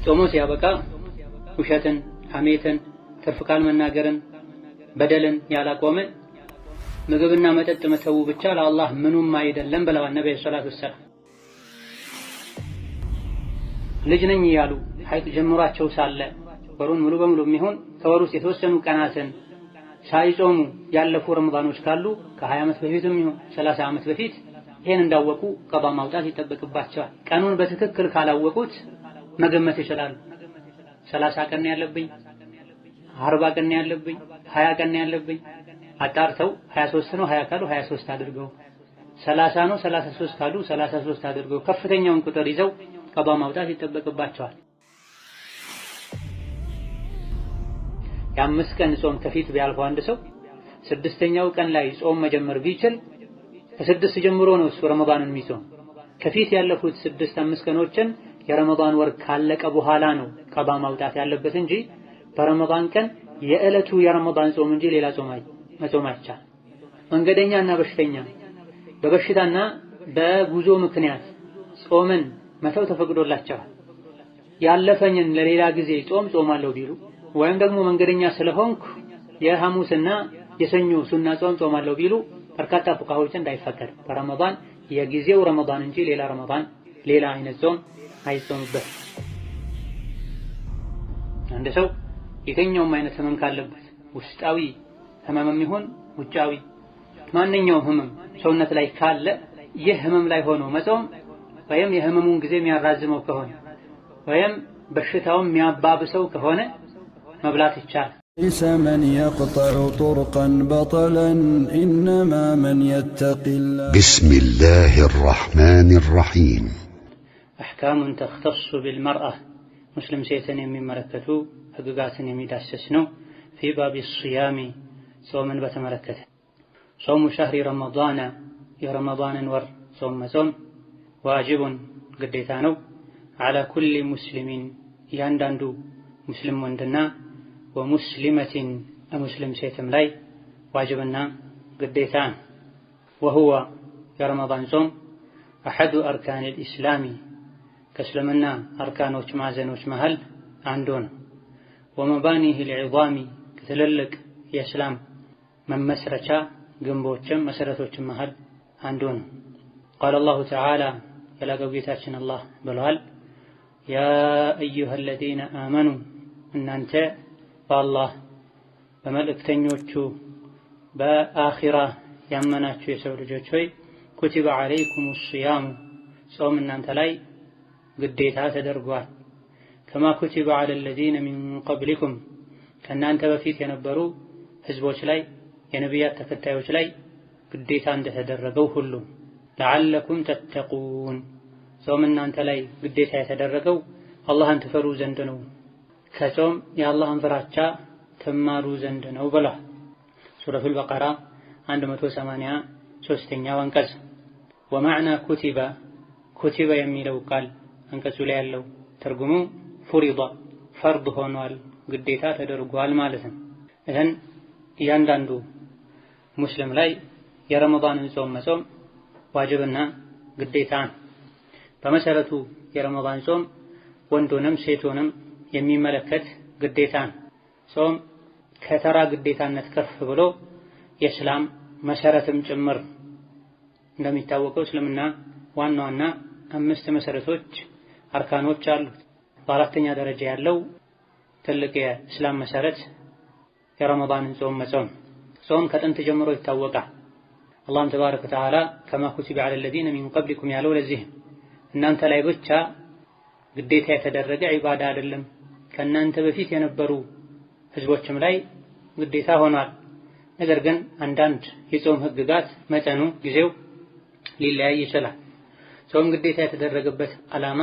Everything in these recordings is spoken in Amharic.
ጾሞ ሲያበቃ ውሸትን፣ ሐሜትን፣ ትርፍ ቃል መናገርን፣ በደልን ያላቆመ ምግብና መጠጥ መተው ብቻ ለአላህ ምኑም አይደለም ብለዋል ነብዩ ሰለላሁ ዐለይሂ ወሰለም። ልጅ ነኝ እያሉ ሐይድ ጀምሯቸው ሳለ ወሩን ሙሉ በሙሉ የሚሆን ከወሩ ውስጥ የተወሰኑ ቀናትን ሳይጾሙ ያለፉ ረመዳኖች ካሉ ከ20 ዓመት በፊትም ይሁን 30 ዓመት በፊት ይሄን እንዳወቁ ቀባ ማውጣት ይጠበቅባቸዋል። ቀኑን በትክክል ካላወቁት መገመት ይችላሉ። 30 ቀን ያለብኝ፣ 40 ቀን ያለብኝ፣ 20 ቀን ያለብኝ አጣርተው 23 ነው 20 ካሉ 23 አድርገው፣ 30 ነው 33 ካሉ 33 አድርገው ከፍተኛውን ቁጥር ይዘው ቀባ ማውጣት ይጠበቅባቸዋል። የአምስት ቀን ጾም ከፊት ቢያልፈው አንድ ሰው ስድስተኛው ቀን ላይ ጾም መጀመር ቢችል ከስድስት ጀምሮ ነው እሱ ረመዳንን የሚጾም። ከፊት ያለፉት 6-5 ቀኖችን የረመዳን ወር ካለቀ በኋላ ነው ቀባ ማውጣት ያለበት እንጂ በረመዳን ቀን የዕለቱ የረመዳን ጾም እንጂ ሌላ ጾም መጾም አይቻልም። መንገደኛና በሽተኛ በበሽታና በጉዞ ምክንያት ጾምን መተው ተፈቅዶላቸዋል። ያለፈኝን ለሌላ ጊዜ ጾማለሁ ቢሉ ወይም ደግሞ መንገደኛ ስለሆንኩ የሐሙስና የሰኞ ሱና ጾማለሁ ቢሉ በርካታ ፉቃዎች እንዳይፈቀድ በረመዳን የጊዜው ረመዳን እንጂ ሌላ ረመዳን ሌላ አይነት ጾም አይጾምበት። አንድ ሰው የትኛውም አይነት ህመም ካለበት ውስጣዊ ህመምም ይሁን ውጫዊ ማንኛውም ህመም ሰውነት ላይ ካለ ይህ ህመም ላይ ሆኖ መጾም ወይም የህመሙን ጊዜ የሚያራዝመው ከሆነ ወይም በሽታውን የሚያባብሰው ከሆነ መብላት ይቻላል። ليس من يقطع طرقا بطلا إنما من يتقي الله. بسم الله الرحمن الرحيم. أحكام تختص بالمرأة مسلم سيتن يمين ملكته حقوقات يمين داسسنو في باب الصيام صوما بتملكته. صوم شهر رمضان يا رمضان ور صوم واجب قديتانو على كل مسلم يانداندو مسلم وندنا ومسلمة مسلم سيتم لاي واجبنا قديتان وهو يا رمضان صوم أحد أركان الإسلام كسلمنا أركان وشمازن وشمهل عندون ومبانيه العظام كتللك يا إسلام من مسرشا قنبوشم مسرة وشمهل عندون قال الله تعالى يلا قويتاشن الله بالهل يا أيها الذين آمنوا إن أنت በአላህ በመልእክተኞቹ በአኺራ ያመናችሁ የሰው ልጆች ሆይ ኩቲበ ዐለይኩም ሲያሙ ጾም እናንተ ላይ ግዴታ ተደርጓል። ከማ ኩቲበ ዐለ ለዚነ ሚን ቀብሊኩም ከእናንተ በፊት የነበሩ ህዝቦች ላይ የነቢያት ተከታዮች ላይ ግዴታ እንደተደረገው ሁሉ ለዐለኩም ተተቁን ጾም እናንተ ላይ ግዴታ የተደረገው አላህን ትፈሩ ዘንድ ነው። ከጾም የአላህን ፍራቻ ትማሩ ዘንድ ነው ብሏል። ሱረቱል በቀራ 183ኛው አንቀጽ። ወማዕና ኩቲበ የሚለው ቃል አንቀጹ ላይ ያለው ትርጉሙ ፉሪዳ ፈርድ ሆኗል፣ ግዴታ ተደርጓል ማለት ነው። ይህን እያንዳንዱ ሙስሊም ላይ የረመዳንን ጾም መጾም ዋጅብና ግዴታ ነው። በመሰረቱ የረመዳን ጾም ወንዱንም ሴቱንም የሚመለከት ግዴታ ነው። ጾም ከተራ ግዴታነት ከፍ ብሎ የእስላም መሰረትም ጭምር። እንደሚታወቀው እስልምና ዋና ዋና 5 መሰረቶች አርካኖች አሉት። በአራተኛ ደረጃ ያለው ትልቅ የእስላም መሰረት የረመዳንን ጾም መጾም። ጾም ከጥንት ጀምሮ ይታወቃል። አላህም ተባረከ ወተዓላ ከማ ኩቲበ ዐለ ለዚነ ሚን ቀብሊኩም ያለው ለዚህ እናንተ ላይ ብቻ ግዴታ የተደረገ ዒባዳ አይደለም፣ ከእናንተ በፊት የነበሩ ህዝቦችም ላይ ግዴታ ሆኗል። ነገር ግን አንዳንድ የጾም ህግጋት መጠኑ ጊዜው ሊለያይ ይችላል። ጾም ግዴታ የተደረገበት ዓላማ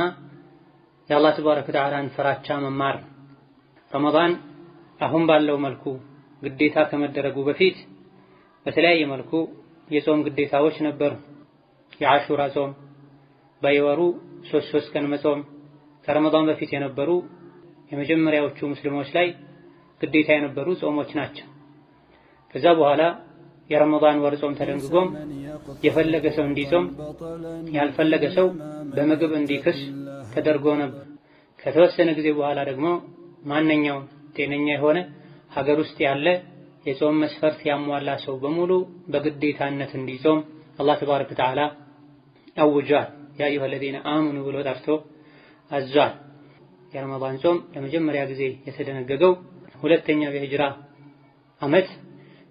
የአላህ ተባረከ ወተዓላን ፍራቻ መማር። ረመዳን አሁን ባለው መልኩ ግዴታ ከመደረጉ በፊት በተለያየ መልኩ የጾም ግዴታዎች ነበሩ። የአሹራ ጾም፣ በየወሩ 3 ቀን መጾም ከረመዳን በፊት የነበሩ የመጀመሪያዎቹ ሙስሊሞች ላይ ግዴታ የነበሩ ጾሞች ናቸው። ከዛ በኋላ የረመዳን ወር ጾም ተደንግጎም የፈለገ ሰው እንዲጾም ያልፈለገ ሰው በምግብ እንዲክስ ተደርጎ ነበር። ከተወሰነ ጊዜ በኋላ ደግሞ ማንኛውም ጤነኛ የሆነ ሀገር ውስጥ ያለ የጾም መስፈርት ያሟላ ሰው በሙሉ በግዴታነት እንዲጾም አላህ ተባረከ ወተዓላ አውጇል። ያ አዩሀ ለዚነ አመኑ ብሎ ጠርቶ አዟል። የረመዳን ጾም ለመጀመሪያ ጊዜ የተደነገገው ሁለተኛው የሂጅራ ዓመት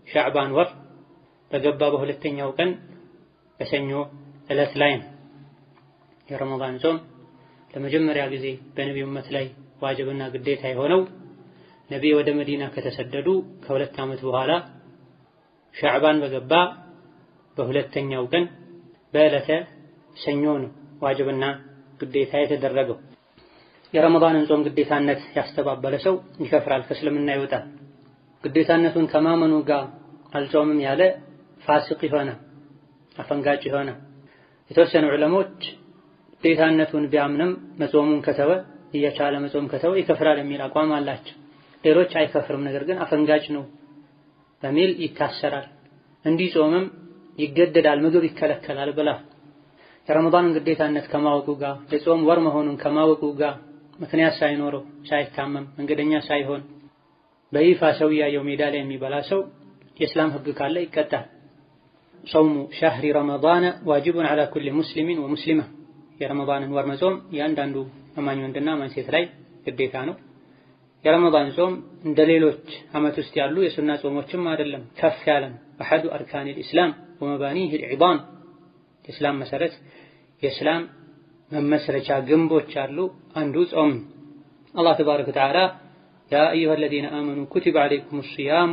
ሻዕባን ወር በገባ በሁለተኛው ቀን በሰኞ ዕለት ላይ ነው። የረመዳን ጾም ለመጀመሪያ ጊዜ በነቢዩ ኡመት ላይ ዋጅብና ግዴታ የሆነው ነቢይ ወደ መዲና ከተሰደዱ ከሁለት ዓመት በኋላ ሻዕባን በገባ በሁለተኛው ቀን በዕለተ ሰኞ ነው ዋጅብና ግዴታ የተደረገው። የረመዳንን ጾም ግዴታነት ያስተባበለ ሰው ይከፍራል፣ ከእስልምና ይወጣል። ግዴታነቱን ከማመኑ ጋር አልጾምም ያለ ፋሲቅ ይሆነ፣ አፈንጋጭ ይሆነ። የተወሰኑ ዑለሞች ግዴታነቱን ቢያምንም መጾሙን ከተወ እየቻለ መጾም ከተወ ይከፍራል የሚል አቋም አላቸው። ሌሎች አይከፍርም፣ ነገር ግን አፈንጋጭ ነው በሚል ይታሰራል፣ እንዲጾምም ይገደዳል፣ ምግብ ይከለከላል ብላ የረመዳንን ግዴታነት ከማወቁ ጋር የጾም ወር መሆኑን ከማወቁ ጋር ምክንያት ሳይኖረው ሳይታመም መንገደኛ ሳይሆን በይፋ ሰው ያየው ሜዳ ላይ የሚበላ ሰው የእስላም ሕግ ካለ ይቀጣል። ጾሙ ሸህሪ ረመዳን ዋጅቡን ዐላ ኩሊ ሙስሊሚን ወሙስሊማ የረመዳንን ወር መጾም ያንዳንዱ አማኝ ወንድና አማኝ ሴት ላይ ግዴታ ነው። የረመዳን ጾም እንደ ሌሎች ዓመት ውስጥ ያሉ የሱና ጾሞችም አይደለም፣ ከፍ ያለ ነው። አሐዱ አርካኒል ኢስላም ወመባኒሂል ዒዛም የእስላም መሰረት የእስላም መመስረቻ ግንቦች አሉ፣ አንዱ ጾም። አላህ ተባረከ ወተዓላ ያ አዩሀ ለዚነ አመኑ ኩቲበ ዐለይኩሙስ ሲያሙ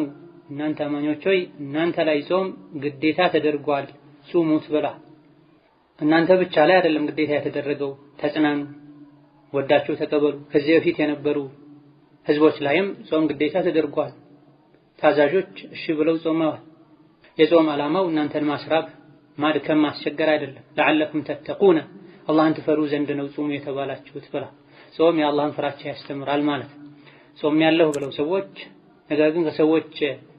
እናንተ አማኞች ሆይ እናንተ ላይ ጾም ግዴታ ተደርጓል ጹሙት ብላ። እናንተ ብቻ ላይ አይደለም ግዴታ የተደረገው፣ ተጽናኑ፣ ወዳችሁ ተቀበሉ። ከዚህ በፊት የነበሩ ህዝቦች ላይም ጾም ግዴታ ተደርጓል። ታዛዦች እሺ ብለው ጾመዋል። የጾም ዓላማው እናንተን ማስራብ፣ ማድከም፣ ማስቸገር አይደለም። ለዓለኩም ተተቁነ አላህን ትፈሩ ዘንድ ነው ጾሙ የተባላችሁት ብላ። ጾም የአላህን ፍራቻ ያስተምራል ማለት። ጾም ያለው ብለው ሰዎች ነገር ግን ከሰዎች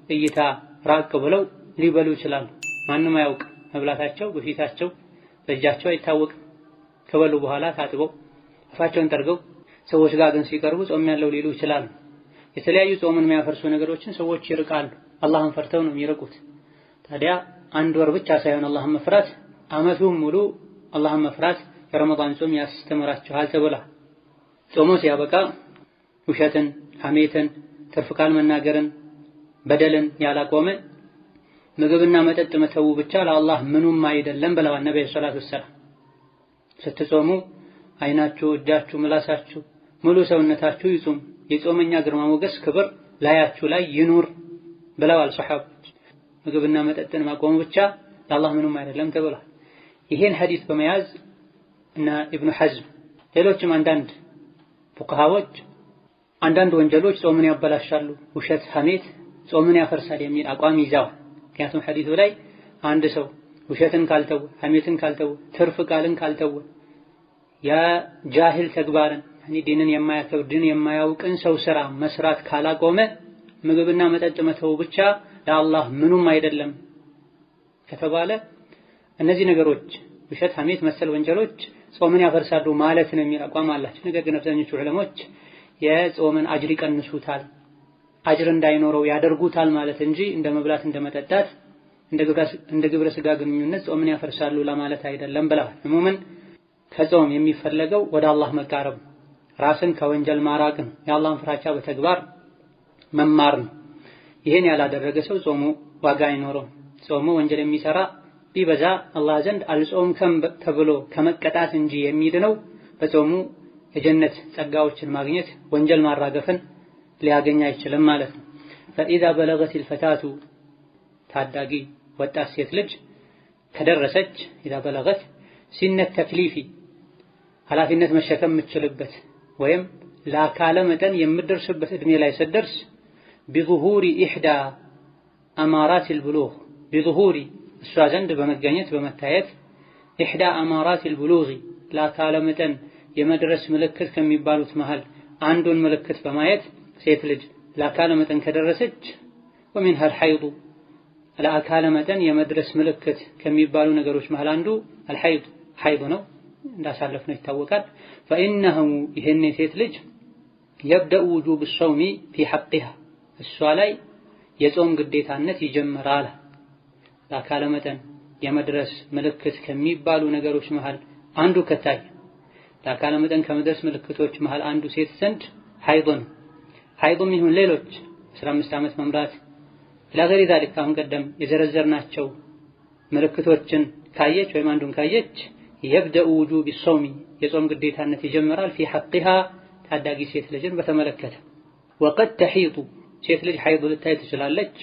እይታ ራቅ ብለው ሊበሉ ይችላሉ። ማንም አያውቅ መብላታቸው በፊታቸው በእጃቸው አይታወቅም። ከበሉ በኋላ ታጥበው አፋቸውን ጠርገው ሰዎች ጋር ግን ሲቀርቡ ጾም ያለው ሊሉ ይችላሉ። የተለያዩ ጾምን የሚያፈርሱ ነገሮችን ሰዎች ይርቃሉ። አላህን ፈርተው ነው የሚርቁት። ታዲያ አንድ ወር ብቻ ሳይሆን አላህን መፍራት ዓመቱን ሙሉ አላህን መፍራት የረመዳን ጾም ያስተምራችኋል ተብላ። ጾሙ ሲያበቃ ውሸትን፣ ሐሜትን፣ ትርፍ ቃል መናገርን፣ በደልን ያላቆመ ምግብና መጠጥ መተው ብቻ ለአላህ ምኑም አይደለም ብለዋል ነብዩ ሰለላሁ ዐለይሂ ወሰለም። ስትጾሙ አይናችሁ፣ እጃችሁ፣ ምላሳችሁ፣ ሙሉ ሰውነታችሁ ይጹም፣ የጾመኛ ግርማ ሞገስ ክብር ላያችሁ ላይ ይኑር ብለዋል ሱሐቦች። ምግብና መጠጥን ማቆም ብቻ ለአላህ ምኑም አይደለም ተብሏል። ይሄን ሐዲስ በመያዝ እና ኢብኑ ሐዝም ሌሎችም አንዳንድ ፉቅሃዎች አንዳንድ ወንጀሎች ጾምን ያበላሻሉ፣ ውሸት፣ ሐሜት ጾምን ያፈርሳል የሚል አቋም ይዘዋል። ምክንያቱም ሐዲሱ ላይ አንድ ሰው ውሸትን ካልተወ፣ ሐሜትን ካልተወ፣ ትርፍ ቃልን ካልተወ፣ የጃሂል ተግባርን ዲንን የማያከብር ዲን የማያውቅን ሰው ስራ መስራት ካላቆመ ምግብና መጠጥ መተው ብቻ ለአላህ ምኑም አይደለም ከተባለ እነዚህ ነገሮች ውሸት፣ ሐሜት መሰል ወንጀሎች ጾምን ያፈርሳሉ ማለት ነው የሚል አቋም አላቸው። ነገር ግን አብዛኞቹ ዑለሞች የጾምን አጅር ይቀንሱታል፣ አጅር እንዳይኖረው ያደርጉታል ማለት እንጂ እንደ መብላት፣ እንደ መጠጣት፣ እንደ ግብረ ስጋ ግንኙነት ጾምን ያፈርሳሉ ለማለት አይደለም ብለዋል። ሙእሚን ከጾም የሚፈለገው ወደ አላህ መቃረብ፣ ራስን ከወንጀል ማራቅ ነው፣ የአላህን ፍራቻ በተግባር መማር ነው። ይሄን ያላደረገ ሰው ጾሙ ዋጋ አይኖረውም። ጾሙ ወንጀል የሚሰራ ቢበዛ አላህ ዘንድ አልጾምከም ተብሎ ከመቀጣት እንጂ የሚድነው በጾሙ የጀነት ጸጋዎችን ማግኘት ወንጀል ማራገፍን ሊያገኝ አይችልም ማለት ነው። ፈኢዛ በለገት الفتاة ታዳጊ ወጣት ሴት ልጅ ከደረሰች ኢዛ በለገት ሲነ ተክሊፊ ኃላፊነት መሸከም የምትችልበት ወይም ለአካለ መጠን የምትደርስበት እድሜ ላይ ስትደርስ بظهور إحدى أمارات البلوغ بظهور እሷ ዘንድ በመገኘት በመታየት إحدى أمارات البلوغ ለአካለ መጠን የመድረስ ምልክት ከሚባሉት መሃል አንዱን ምልክት በማየት ሴት ልጅ ለአካለ መጠን ከደረሰች ومنها الحيض ለአካለ መጠን የመድረስ ምልክት ከሚባሉ ነገሮች መሃል አንዱ الحيض ሐይድ ነው። እንዳሳለፍነው ይታወቃል። فإنه ይህን ሴት ልጅ يبدأ وجوب الصوم في حقها እሷ ላይ የጾም ግዴታነት ይጀምራል። ለአካለ መጠን የመድረስ ምልክት ከሚባሉ ነገሮች መሃል አንዱ ከታይ ለአካለ መጠን ከመድረስ ምልክቶች መሃል አንዱ ሴት ዘንድ ሐይድም ይሁን ሌሎች 15 ዓመት መምራት ለገሪ ذلك አሁን ቀደም የዘረዘርናቸው ምልክቶችን ካየች ወይም አንዱን ካየች يبدأ وجوب الصوم የጾም ግዴታነት ይጀምራል في حقها ታዳጊ ሴት ልጅን በተመለከተ وقد تحيض ሴት ልጅ ሐይድ ልታይ ትችላለች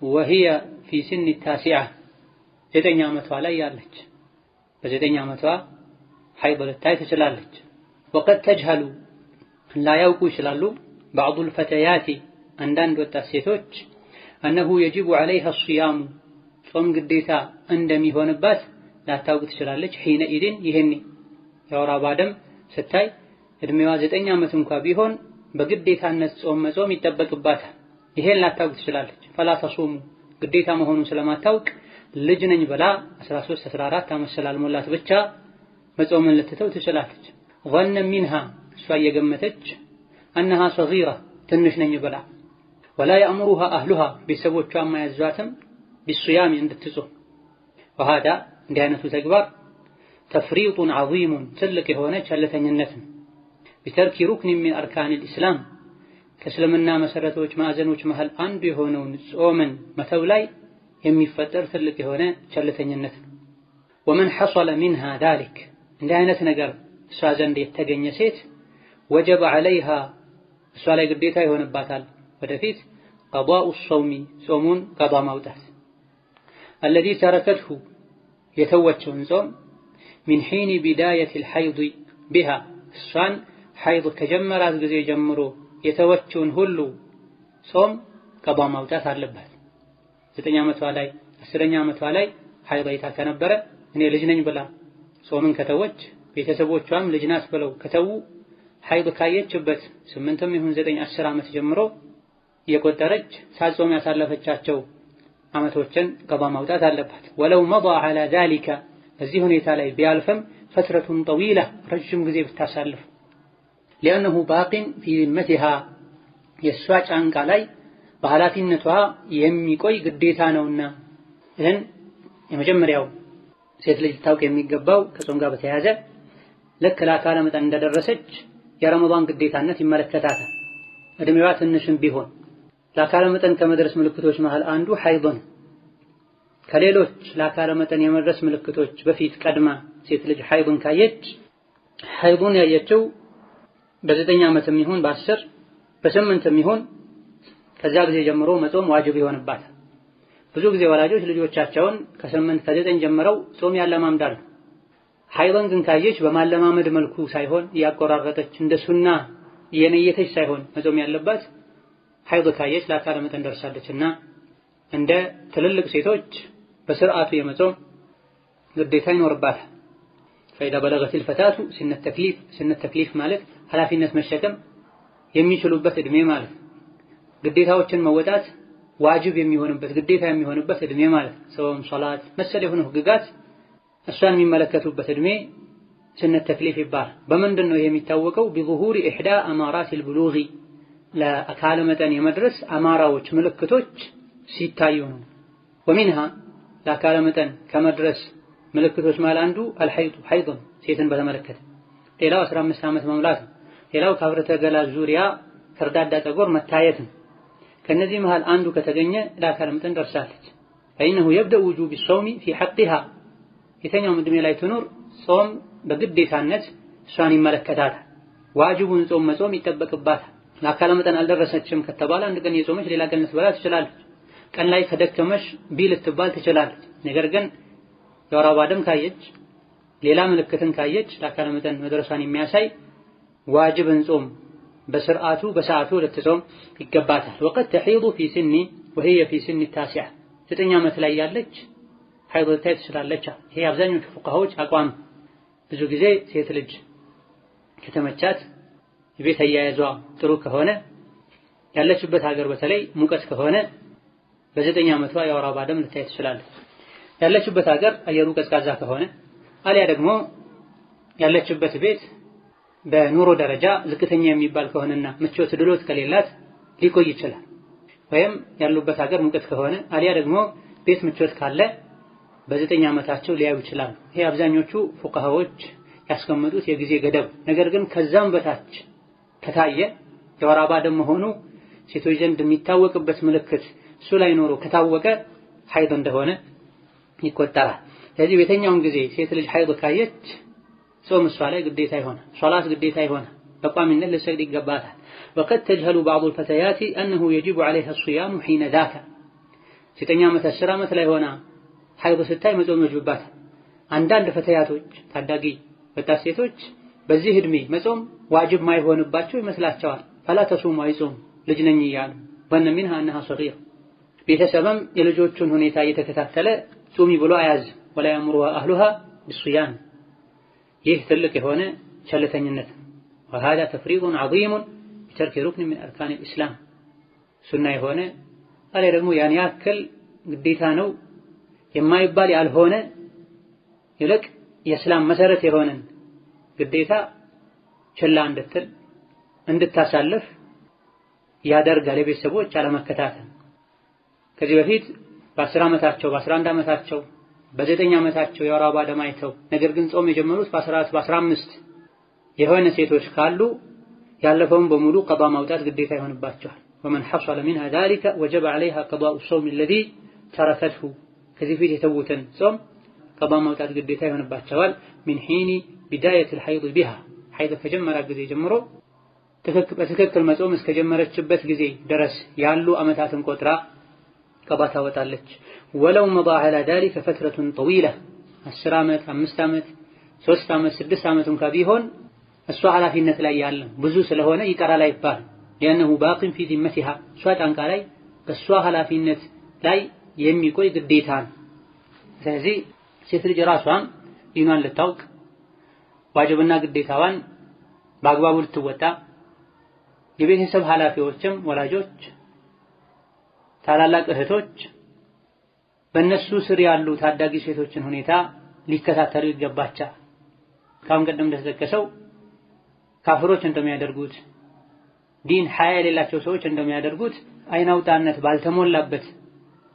وهي في سن التاسعة 9 ዓመቷ ላይ ያለች በ9 ዓመቷ ሐይድ ልታይ ትችላለች وقد تجهل لا ያውቁ ይችላሉ بعض الفتيات አንዳንድ ወጣት ሴቶች أنه يجب عليها الصيام ጾም ግዴታ እንደሚሆንባት ላታውቅ ትችላለች حينئذ ይሄኔ የወር አበባ ደም ስታይ እድሜዋ 9 ዓመት እንኳን ቢሆን በግዴታነት ጾም መጾም ይጠበቅባታል። ይሄን ላታውቅ ትችላለች። فلا تصوم ግዴታ መሆኑን ስለማታውቅ ልጅ ነኝ ብላ 13 14 ዓመት ስላልሞላት ብቻ መጾምን ልትተው ትችላለች። ظن منها እሷ የገመተች أنها صغيرة ትንሽ ነኝ ብላ ولا يأمرها أهلها ቤተሰቦቿ ማያዟትም بالصيام እንድትጾም وهذا እንዲህ አይነቱ ተግባር تفريط عظيم ትልቅ የሆነ ቸልተኝነት ነው። بترك ركن من أركان الإسلام ከእስልምና መሰረቶች ማዕዘኖች መሃል አንዱ የሆነውን ጾምን መተው ላይ የሚፈጠር ትልቅ የሆነ ቸልተኝነት ነው። ومن حصل منها ذلك እንዲህ አይነት ነገር እሷ ዘንድ የተገኘ ሴት وجب عليها እሷ ላይ ግዴታ ይሆንባታል ወደፊት قضاء الصوم ጾሙን ቀዷ ማውጣት الذي تركته የተወችውን ጾም من حين بداية الحيض بها እሷን ሐይድ ከጀመራት ጊዜ ጀምሮ የተወችውን ሁሉ ጾም ቀዷ ማውጣት አለባት። 9 ዓመቷ ላይ 10ኛ ዓመቷ ላይ ሐይድ አይታ ከነበረ እኔ ልጅ ነኝ ብላ ጾምን ከተወች ቤተሰቦቿም ልጅ ናት ብለው ከተው ሐይድ ካየችበት 8ም ይሁን 9 10 ዓመት ጀምሮ የቆጠረች ሳጾም ያሳለፈቻቸው ዓመቶችን ቀዷ ማውጣት አለባት። ወለው መضى على ذلك እዚህ ሁኔታ ላይ ቢያልፍም فترة طويلة ረጅም ጊዜ ብታሳልፍ لأنه باق في ذمتها የሷ ጫንቃ ላይ በኃላፊነቷ የሚቆይ ግዴታ ነውና። ይህን የመጀመሪያው ሴት ልጅ ታውቅ የሚገባው ከጾም ጋር በተያያዘ ልክ ለአካለ መጠን እንደደረሰች የረመዳን ግዴታነት ይመለከታታል። እድሜዋ ትንሽም ቢሆን ለአካለ መጠን ከመድረስ ምልክቶች መሃል አንዱ ሐይድ ነው። ከሌሎች ለአካለ መጠን የመድረስ ምልክቶች በፊት ቀድማ ሴት ልጅ ሐይድን ካየች ሐይዱን ያየችው በ9 ዓመትም ይሁን በ10 በ8ም ይሁን ከዛ ጊዜ ጀምሮ መጾም ዋጅብ ይሆንባታል። ብዙ ጊዜ ወላጆች ልጆቻቸውን ከ8 ከ9 ጀምረው ጾም ያለማምዳሉ። ሐይድን ግን ካየች በማለማመድ መልኩ ሳይሆን ያቆራረጠች እንደ ሱና የነየተች ሳይሆን መጾም ያለባት ሐይድ ካየች ለአካለ መጠን ደርሳለችና እንደ ትልልቅ ሴቶች በስርዓቱ የመጾም ግዴታ ይኖርባታል። فإذا بلغت الفتاة سن التكليف ማለት ኃላፊነት መሸከም የሚችሉበት እድሜ ማለት ግዴታዎችን መወጣት ዋጅብ የሚሆንበት ግዴታ የሚሆንበት እድሜ ማለት ጾም፣ ሶላት መሰል የሆኑ ህግጋት እሷን የሚመለከቱበት እድሜ سن التكليف ይባላል። በምንድን ነው የሚታወቀው? بظهور إحدى أمارات البلوغ ለአካለ መጠን የመድረስ አማራዎች ምልክቶች ሲታዩ ነው። ومنها ለአካለ መጠን ከመድረስ ምልክቶች ማለት አንዱ አልሐይድ ሐይድ ሴትን በተመለከተ፣ ሌላው 15 ዓመት መሙላት፣ ሌላው ከብረተ ገላ ዙሪያ ከርዳዳ ፀጉር መታየት ነው። ከነዚህ መሃል አንዱ ከተገኘ ለአካለ መጠን ደርሳለች። فإنه يبدأ وجوب الصوم في حقها የተኛው እድሜ ላይ ትኑር ጾም በግዴታነት እሷን ይመለከታታል። ዋጅቡን ጾም መጾም ይጠበቅባታል። ለአካለ መጠን አልደረሰችም ከተባለ አንድ ቀን የጾመች ሌላ ቀን ልትበላ ትችላለች። ቀን ላይ ከደከመሽ ልትባል ትችላለች። ነገር ግን የወር አበባ ደም ካየች ሌላ ምልክትን ካየች ለአካለ መጠን መድረሷን የሚያሳይ ዋጅብን ጾም በስርዓቱ በሰዓቱ ልትጾም ይገባታል። وقد تحيض في سن وهي في سن التاسعة 9 ዓመት ላይ ያለች ሐይድ ልታይ ትችላለች። ይሄ አብዛኞቹ ፉቃሃዎች አቋም። ብዙ ጊዜ ሴት ልጅ ከተመቻት የቤት አያያዟ ጥሩ ከሆነ ያለችበት ሀገር በተለይ ሙቀት ከሆነ በ9 ዓመቷ የወር አበባ ደም ልታይ ትችላለች። ያለችበት ሀገር አየሩ ቀዝቃዛ ከሆነ አሊያ ደግሞ ያለችበት ቤት በኑሮ ደረጃ ዝቅተኛ የሚባል ከሆነና ምቾት ድሎት ከሌላት ሊቆይ ይችላል። ወይም ያሉበት ሀገር ሙቀት ከሆነ አሊያ ደግሞ ቤት ምቾት ካለ በ9 ዓመታቸው ሊያዩ ይችላል። ይሄ አብዛኞቹ ፉቃሃዎች ያስቀመጡት የጊዜ ገደብ። ነገር ግን ከዛም በታች ከታየ የወር አበባ ደም መሆኑ ሴቶች ዘንድ የሚታወቅበት ምልክት እሱ ላይ ኖሮ ከታወቀ ሐይድ እንደሆነ ይቆጠራል። ስለዚህ በየትኛውም ጊዜ ሴት ልጅ ሐይድ ካየች ጾም እሷ ላይ ግዴታ ይሆናል፣ ሶላት ግዴታ ይሆናል፣ በቋሚነት ልትሰግድ ይገባታል። وقد تجهل بعض الفتيات أنه يجب عليها الصيام حين ذاك 9 ዓመት 10 ዓመት ላይ ሆና ሐይድ ስታይ መጾም ይወጅባታል። አንዳንድ ፈተያቶች ታዳጊ ወጣት ሴቶች በዚህ እድሜ መጾም ዋጅብ ማይሆንባቸው ይመስላቸዋል። ፈላ ተሱሙ አይጾም ልጅ ነኝ እያሉ ወነ منها انها صغير ቤተሰብም የልጆቹን ሁኔታ እየተከታተለ ጾሚ ብሎ አያዝ ወላ ያምሩها اهلها بالصيام ይህ ትልቅ የሆነ ቸልተኝነት وهذا تفريط عظيم بترك ركن من اركان الاسلام ሱና የሆነ አለ ደግሞ ያን ያክል ግዴታ ነው የማይባል ያልሆነ ይልቅ የእስላም መሰረት የሆነን ግዴታ ችላ እንድታሳልፍ ያደርጋል። የቤተሰቦች አለመከታተል ከዚህ በፊት በ10 ዓመታቸው በ11 ዓመታቸው በ9 ዓመታቸው የወር አበባ ደም አይተው ነገር ግን ጾም የጀመሩት በ14 በ15 የሆነ ሴቶች ካሉ ያለፈውን በሙሉ ቀዷ ማውጣት ግዴታ ይሆንባቸዋል። ومن حصل منها ذلك وجب عليها قضاء الصوم الذي تركته ከዚህ ፊት የተውትን ጾም ቀዷ ማውጣት ግዴታ ይሆንባቸዋል። من حين بداية الحيض بها ሐይድ ከጀመረ ጊዜ ጀምሮ በትክክል መጾም እስከጀመረችበት ጊዜ ድረስ ያሉ ዓመታትን ቆጥራ ቀዷ ታወጣለች። ولو مضى على ذلك فترة طويلة 10 ዓመት 5 ዓመት 3 ዓመት 6 ዓመት እንኳን ቢሆን እሷ ኃላፊነት ላይ ያለ ብዙ ስለሆነ ይቀራል አይባል። لأنه باق في ذمتها እሷ ጫንቃ ላይ በእሷ ኃላፊነት ላይ የሚቆይ ግዴታ ነው። ስለዚህ ሴት ልጅ ራሷን ዲኗን ልታውቅ ዋጅብና ግዴታዋን በአግባቡ ልትወጣ የቤተሰብ ኃላፊዎችም ወላጆች ታላላቅ እህቶች በእነሱ ስር ያሉ ታዳጊ ሴቶችን ሁኔታ ሊከታተሉ ይገባቸዋል። ካሁን ቀደም እንደተጠቀሰው ካፍሮች እንደሚያደርጉት ዲን ሐያ የሌላቸው ሰዎች እንደሚያደርጉት አይናውጣነት ባልተሞላበት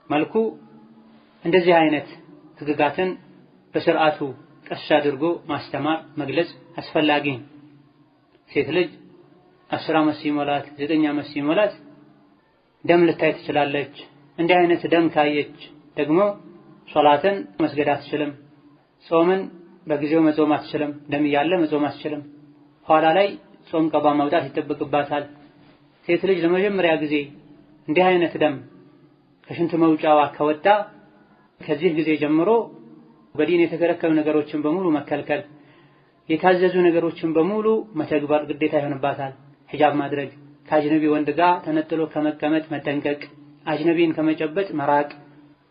መልኩ እንደዚህ አይነት ህግጋትን በስርዓቱ ቀስ አድርጎ ማስተማር መግለጽ አስፈላጊ ነው። ሴት ልጅ 10 ዓመት ሲሞላት 9 ዓመት ሲሞላት ደም ልታይ ትችላለች። እንዲህ አይነት ደም ካየች ደግሞ ሶላትን መስገድ አትችልም፣ ጾምን በጊዜው መጾም አትችልም፣ ደም እያለ መጾም አትችልም። ኋላ ላይ ጾም ቀዷ ማውጣት ይጠበቅባታል። ሴት ልጅ ለመጀመሪያ ጊዜ እንዲህ አይነት ደም ከሽንት መውጫዋ ከወጣ ከዚህ ጊዜ ጀምሮ በዲን የተከለከሉ ነገሮችን በሙሉ መከልከል፣ የታዘዙ ነገሮችን በሙሉ መተግበር ግዴታ ይሆንባታል። ሒጃብ ማድረግ፣ ከአጅነቢ ወንድ ጋር ተነጥሎ ከመቀመጥ መጠንቀቅ፣ አጅነቢን ከመጨበጥ መራቅ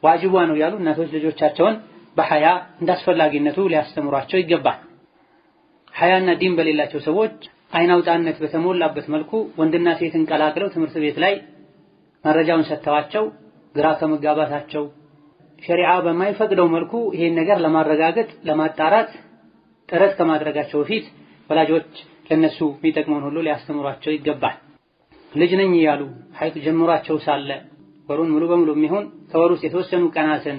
ዋጅቧ ነው ያሉ እናቶች ልጆቻቸውን በሐያ እንዳስፈላጊነቱ ሊያስተምሯቸው ይገባል። ሐያና ዲን በሌላቸው ሰዎች አይናውጣነት በተሞላበት መልኩ ወንድና ሴትን ቀላቅለው ትምህርት ቤት ላይ መረጃውን ሰጥተዋቸው ግራ ከመጋባታቸው ሸሪዓ በማይፈቅደው መልኩ ይሄን ነገር ለማረጋገጥ ለማጣራት ጥረት ከማድረጋቸው በፊት ወላጆች ለነሱ የሚጠቅመውን ሁሉ ሊያስተምሯቸው ይገባል። ልጅ ነኝ ያሉ ሐይድ ጀምሯቸው ሳለ ወሩን ሙሉ በሙሉ የሚሆን ከወሩ ውስጥ የተወሰኑ ቀናትን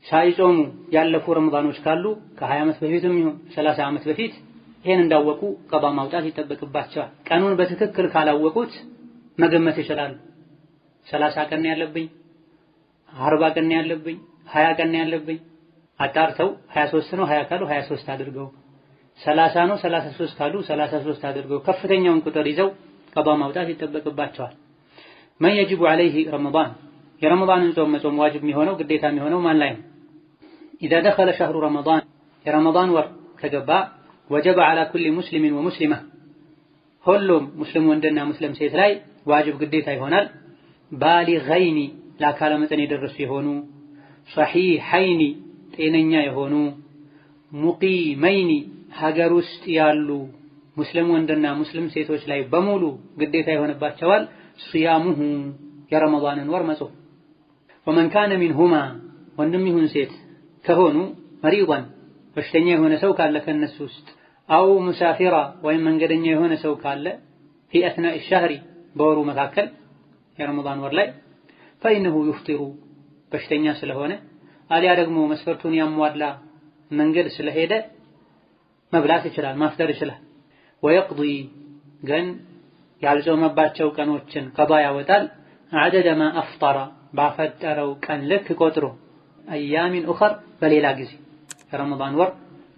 ሳይጾሙ ያለፉ ረመዳኖች ካሉ ከ20 ዓመት በፊትም ይሁን 30 ዓመት በፊት ይሄን እንዳወቁ ቀዷ ማውጣት ይጠበቅባቸዋል። ቀኑን በትክክል ካላወቁት መገመት ይችላሉ። 30 ቀን ያለብኝ 40 ቀን ያለብኝ 20 ቀን ያለብኝ አጣርተው 23 ነው 20 ካሉ 23 አድርገው 30 ነው 33 ካሉ 33 አድርገው ከፍተኛውን ቁጥር ይዘው ቀዷ ማውጣት ይጠበቅባቸዋል። من يجب عليه رمضان የረመዳንን ጾም መጾም ዋጅብ የሚሆነው ግዴታ የሚሆነው ማን ላይ ነው? إذا دخل شهر رمضان የረመዳን ወር ከገባ وجب على كل مسلم ومسلمة ሁሉም ሙስሊም ወንድና ሙስሊም ሴት ላይ ዋጅብ ግዴታ ይሆናል። ባሊገይኒ ለአካለ መጠን የደረሱ የሆኑ ሰሒሐይኒ ጤነኛ የሆኑ ሙቂመይኒ ሀገር ውስጥ ያሉ ሙስሊም ወንድና ሙስሊም ሴቶች ላይ በሙሉ ግዴታ ይሆንባቸዋል። صيامه የረመዳንን ወር መጾም። ومن كان منهما ወንድም ይሁን ሴት ከሆኑ መሪضን በሽተኛ የሆነ ሰው ካለ ከነሱ ውስጥ አው ሙሳፊራ ወይም መንገደኛ የሆነ ሰው ካለ في أثناء الشهر በወሩ መካከል የረመዳን ወር ላይ فإنه يفطر በሽተኛ ስለሆነ አሊያ ደግሞ መስፈርቱን ያሟላ መንገድ ስለሄደ መብላት ይችላል፣ ማፍጠር ይችላል። ويقضي ግን ያልጾመባቸው ቀኖችን ቀዷ ያወጣል። عدد ما أفطر ባፈጠረው ቀን ልክ ቆጥሮ أيام أخر በሌላ ጊዜ የረመዳን ወር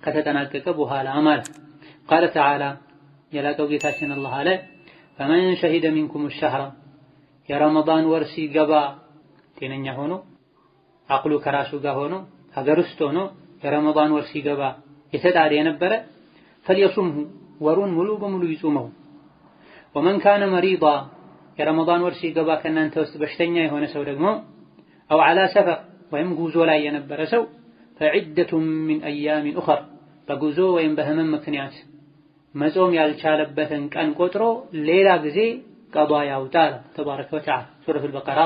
ከተጠናቀቀ በኋላ ማለት قال تعالى የላቀው ጌታችን አላህ አለ فمن شهد منكم الشهر የረመዳን ወር ሲገባ ጤነኛ ሆኖ አቅሉ ከራሱ ጋር ሆኖ ሀገር ውስጥ ሆኖ የረመዳን ወር ሲገባ የተጣደ የነበረ فليصمه ወሩን ሙሉ በሙሉ ይጾመው። ومن كان مريضا የረመዳን ወር ሲገባ ከእናንተ ውስጥ በሽተኛ የሆነ ሰው ደግሞ أو على سفر ወይም ጉዞ ላይ የነበረ ሰው فعدة من أيام أخر በጉዞ ወይም በህመም ምክንያት መጾም ያልቻለበትን ቀን ቆጥሮ ሌላ ጊዜ ቀዷ ያውጣል። ተባረከ ወተዓላ ሱረቱል በቀራ